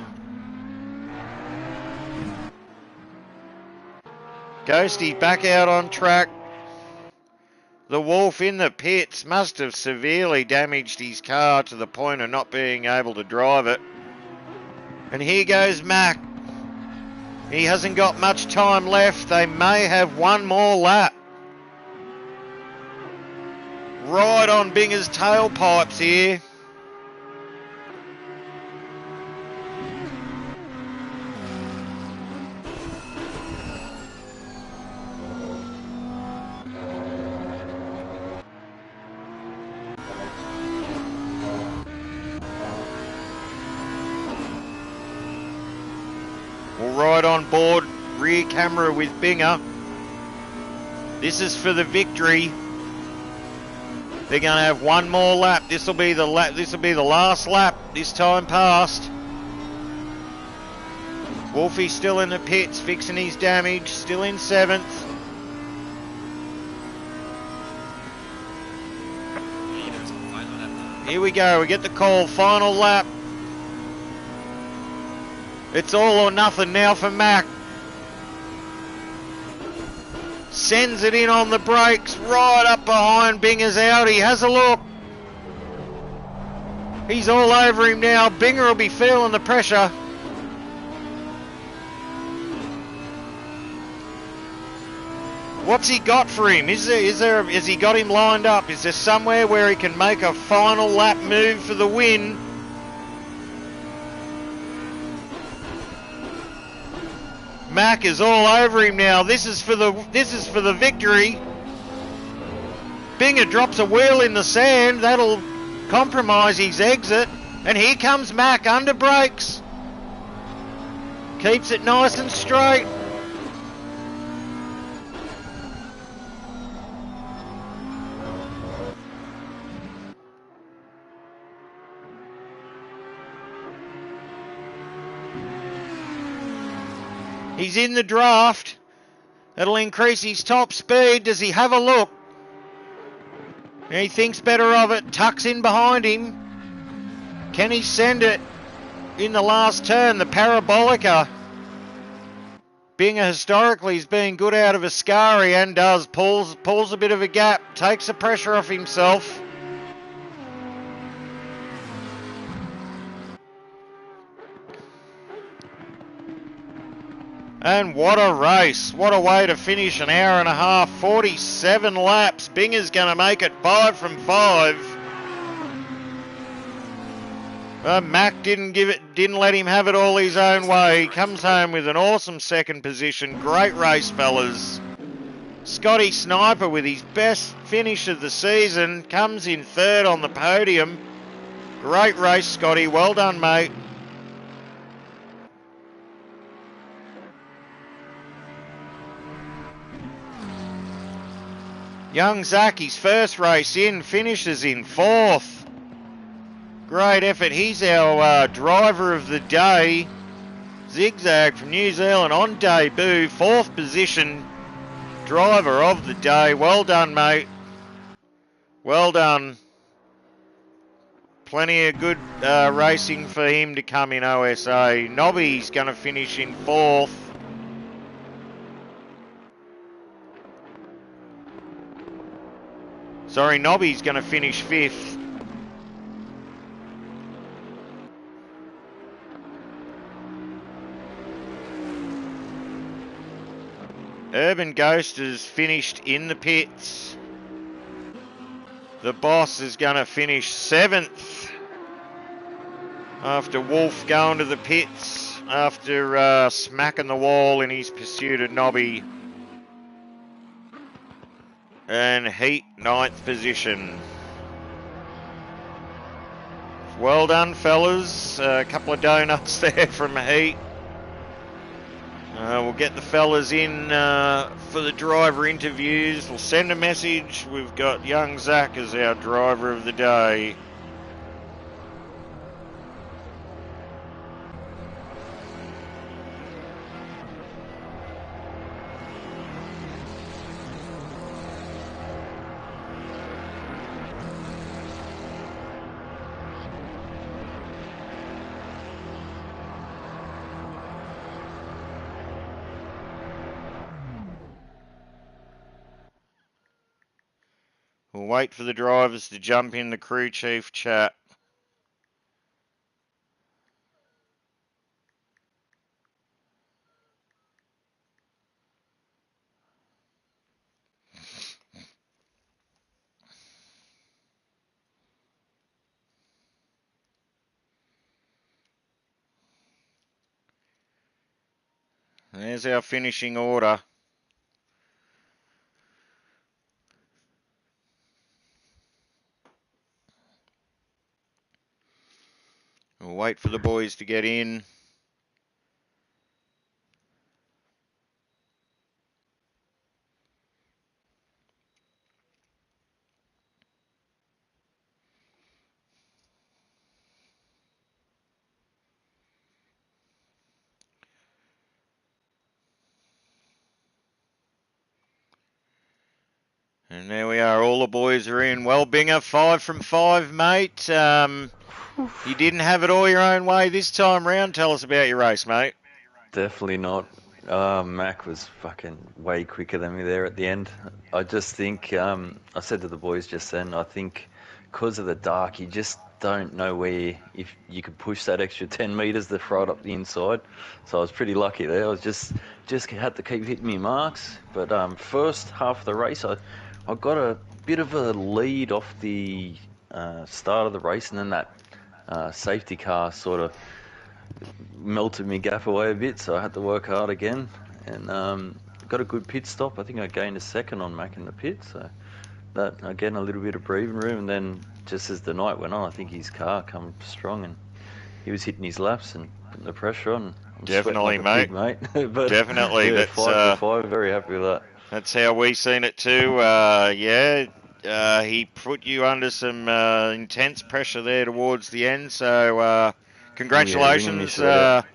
[SPEAKER 1] Ghosty back out on track. The Wolf in the pits must have severely damaged his car to the point of not being able to drive it. And here goes Mac. He hasn't got much time left. They may have one more lap. Right on Binger's tailpipes here. Well, right on board, rear camera with Binger. This is for the victory. They're going to have one more lap. This will be the last lap this time past. Wolfie's still in the pits, fixing his damage, still in 7th. Here we go, we get the call, final lap. It's all or nothing now for Mac. Sends it in on the brakes, right up behind Binger's Audi. Has a look. He's all over him now. Binger will be feeling the pressure. What's he got for him? Has he got him lined up? Is there somewhere where he can make a final lap move for the win? Mac is all over him now. This is for the victory. Binger drops a wheel in the sand. That'll compromise his exit. And here comes Mac under brakes. Keeps it nice and straight. He's in the draft. That'll increase his top speed. Does he have a look? He thinks better of it. Tucks in behind him. Can he send it in the last turn? The Parabolica. Binger historically has been good out of Ascari and does. Pulls a bit of a gap. Takes the pressure off himself. And what a race. What a way to finish an hour and a half. 47 laps. Binger's going to make it 5 from 5. Mac didn't let him have it all his own way. He comes home with an awesome second position. Great race, fellas. Scotty Sniper with his best finish of the season. Comes in 3rd on the podium. Great race, Scotty. Well done, mate. Young Zach, his first race in, finishes in 4th. Great effort. He's our driver of the day. Zigzag from New Zealand on debut. 4th position driver of the day. Well done, mate. Well done. Plenty of good racing for him to come in OSA. Nobby's going to finish in 4th. Sorry, Nobby's going to finish 5th. Urban Ghost has finished in the pits. The boss is going to finish 7th. After Wolf going to the pits. After smacking the wall in his pursuit of Nobby. And Heat, 9th position. Well done, fellas. A couple of donuts there from Heat. We'll get the fellas in for the driver interviews. We'll send a message. We've got young Zach as our driver of the day. We'll wait for the drivers to jump in the crew chief chat. There's our finishing order. We'll wait for the boys to get in. And there we are, all the boys are in. Well, Binger, 5 from 5, mate. You didn't have it all your own way this time round. Tell us about your race, mate.
[SPEAKER 3] Definitely not. Mac was fucking way quicker than me there at the end. I just think, I said to the boys just then, I think because of the dark, you just don't know where, if you could push that extra 10 metres to throw it up the inside. So I was pretty lucky there. I was just had to keep hitting me marks. But first half of the race, I got a bit of a lead off the start of the race, and then that safety car sort of melted me gap away a bit, so I had to work hard again, and got a good pit stop. I think I gained a second on Mac in the pit, so that again a little bit of breathing room. And then just as the night went on, I think his car come strong, and he was hitting his laps and putting the pressure on. I'm
[SPEAKER 1] Definitely,
[SPEAKER 3] like mate. But
[SPEAKER 1] definitely.
[SPEAKER 3] yeah,
[SPEAKER 1] That's
[SPEAKER 3] 5 for 5. Very happy with that.
[SPEAKER 1] That's how we seen it too. He put you under some intense pressure there towards the end. So congratulations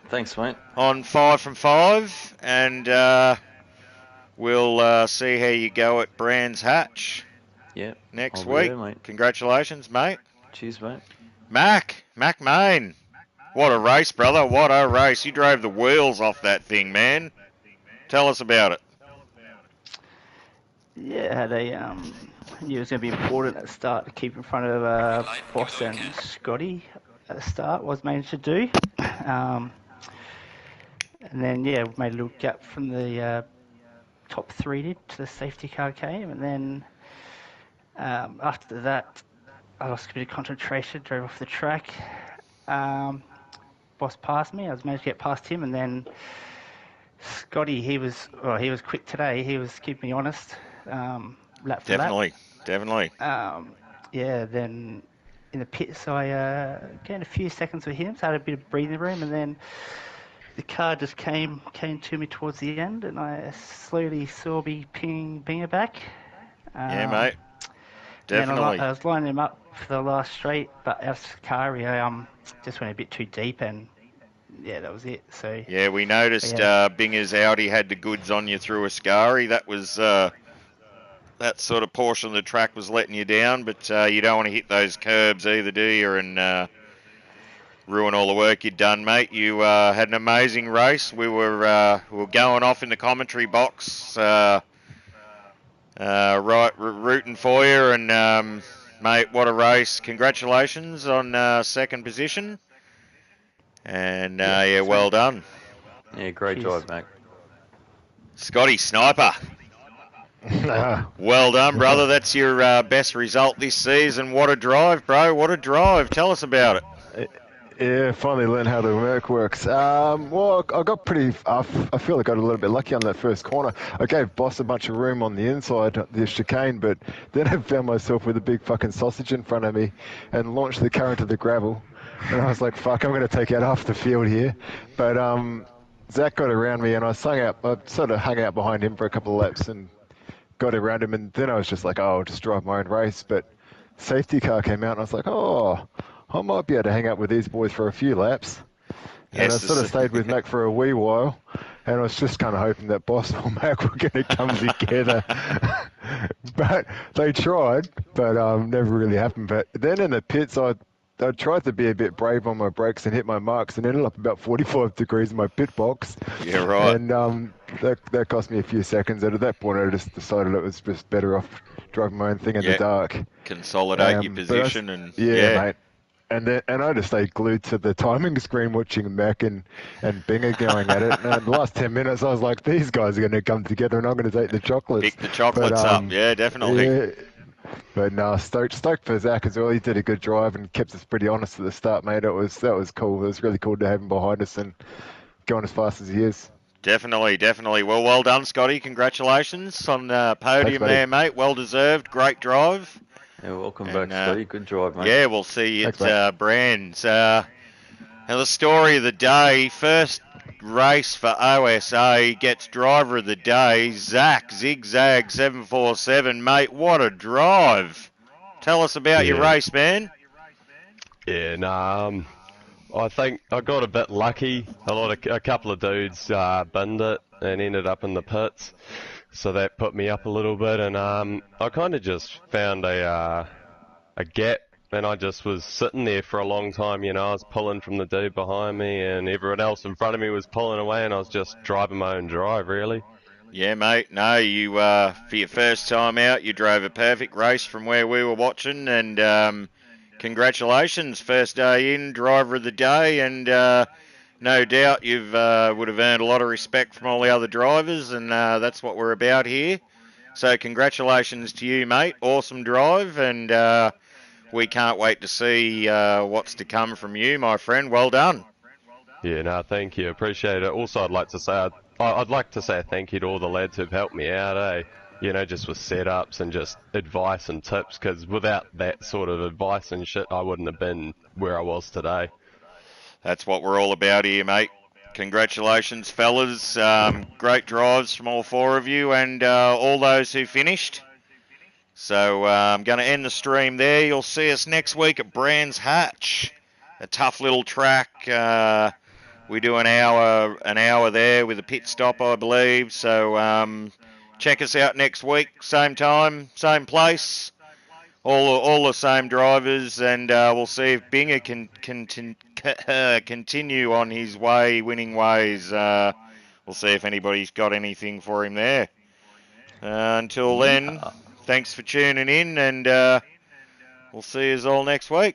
[SPEAKER 3] Thanks, mate.
[SPEAKER 1] on 5 from 5, and we'll see how you go at Brands Hatch next week.
[SPEAKER 3] There, mate.
[SPEAKER 1] Congratulations, mate.
[SPEAKER 3] Cheers, mate.
[SPEAKER 1] Mac Main. What a race, brother. What a race. You drove the wheels off that thing, man. Tell us about it.
[SPEAKER 4] Yeah, had a knew it was going to be important at the start to keep in front of Boss and Scotty at the start. Was managed to do, and then we made a little gap from the top 3 to the safety car came, and then after that I lost a bit of concentration, drove off the track. Boss passed me. I was managed to get past him, and then Scotty, he was quick today. He was keeping me honest. Lap for
[SPEAKER 1] Definitely.
[SPEAKER 4] Then in the pits, I gained a few seconds with him, so I had a bit of breathing room, and then the car just came to me towards the end, and I slowly saw me ping Binger back.
[SPEAKER 1] Yeah, mate. Definitely.
[SPEAKER 4] I was lining him up for the last straight, but our car just went a bit too deep, and that was it. So
[SPEAKER 1] yeah, we noticed Binger's Audi had the goods on you through Ascari. That was that sort of portion of the track was letting you down, but you don't want to hit those curbs either, do you? And ruin all the work you'd done, mate. You had an amazing race. We were going off in the commentary box, rooting for you, and mate, what a race! Congratulations on second position, and well done.
[SPEAKER 3] Yeah, great job, Mac.
[SPEAKER 1] Scotty Sniper. Well done, brother. That's your best result this season. What a drive, bro. What a drive. Tell us about it.
[SPEAKER 5] Yeah, finally learned how the work works. Well, I got I feel I got a little bit lucky on that first corner. I gave Boss a bunch of room on the inside, the chicane, but then I found myself with a big fucking sausage in front of me and launched the car into the gravel. And I was like, fuck, I'm going to take out half the field here. But Zach got around me, and I sort of hung out behind him for a couple of laps and got around him, and then I was just like, oh, I'll just drive my own race. But safety car came out, and I was like, oh, I might be able to hang out with these boys for a few laps. And I sort of stayed with Mac for a wee while, and I was just kind of hoping that Boss or Mac were going to come together. But they tried, but never really happened. But then in the pits, I tried to be a bit brave on my brakes and hit my marks, and ended up about 45 degrees in my pit box.
[SPEAKER 1] Yeah, right.
[SPEAKER 5] And that cost me a few seconds. And at that point, I just decided it was just better off driving my own thing in the dark.
[SPEAKER 1] Consolidate your position
[SPEAKER 5] mate. And I just stayed glued to the timing screen watching Mac and Binger going at it. And the last 10 minutes, I was like, these guys are going to come together, and I'm going to take the chocolates.
[SPEAKER 1] Pick the chocolates up. Yeah, definitely.
[SPEAKER 5] Yeah. But no, stoked for Zach as well. He did a good drive and kept us pretty honest at the start, mate. That was cool. It was really cool to have him behind us and going as fast as he is.
[SPEAKER 1] Definitely, definitely. Well done, Scotty. Congratulations on the podium
[SPEAKER 5] buddy.
[SPEAKER 1] there, mate. Well deserved. Great drive.
[SPEAKER 3] Yeah, welcome
[SPEAKER 1] And
[SPEAKER 3] back, Scotty. Good drive, mate.
[SPEAKER 1] yeah, we'll see you
[SPEAKER 5] Thanks,
[SPEAKER 1] at Brands. Now the story of the day, first race for OSA, gets driver of the day, Zach Zigzag 747. Mate, what a drive. Tell us about your
[SPEAKER 6] Yeah.
[SPEAKER 1] race, man.
[SPEAKER 6] Yeah, nah, I think I got a bit lucky. A couple of dudes binned it and ended up in the pits, so that put me up a little bit. And I kind of just found a gap, and I just was sitting there for a long time. You know, I was pulling from the dude behind me, and everyone else in front of me was pulling away, and I was just driving my own drive, really.
[SPEAKER 1] Yeah, mate. No, you for your first time out, you drove a perfect race from where we were watching, and congratulations, first day in, driver of the day, and no doubt you've would have earned a lot of respect from all the other drivers, and that's what we're about here. So congratulations to you, mate. Awesome drive, and we can't wait to see what's to come from you, my friend. Well done.
[SPEAKER 6] Yeah, no, thank you, appreciate it. Also, I'd like to say I'd like to say a thank you to all the lads who've helped me out, You know, just with setups and just advice and tips, because without that sort of advice and shit, I wouldn't have been where I was today.
[SPEAKER 1] That's what we're all about here, mate. Congratulations, fellas. Great drives from all four of you and all those who finished. So I'm going to end the stream there. You'll see us next week at Brands Hatch, a tough little track. We do an hour there with a pit stop, I believe. So check us out next week, same time, same place. All the same drivers, and we'll see if Binger can continue on his winning ways. We'll see if anybody's got anything for him there. Until then, thanks for tuning in, and we'll see you all next week.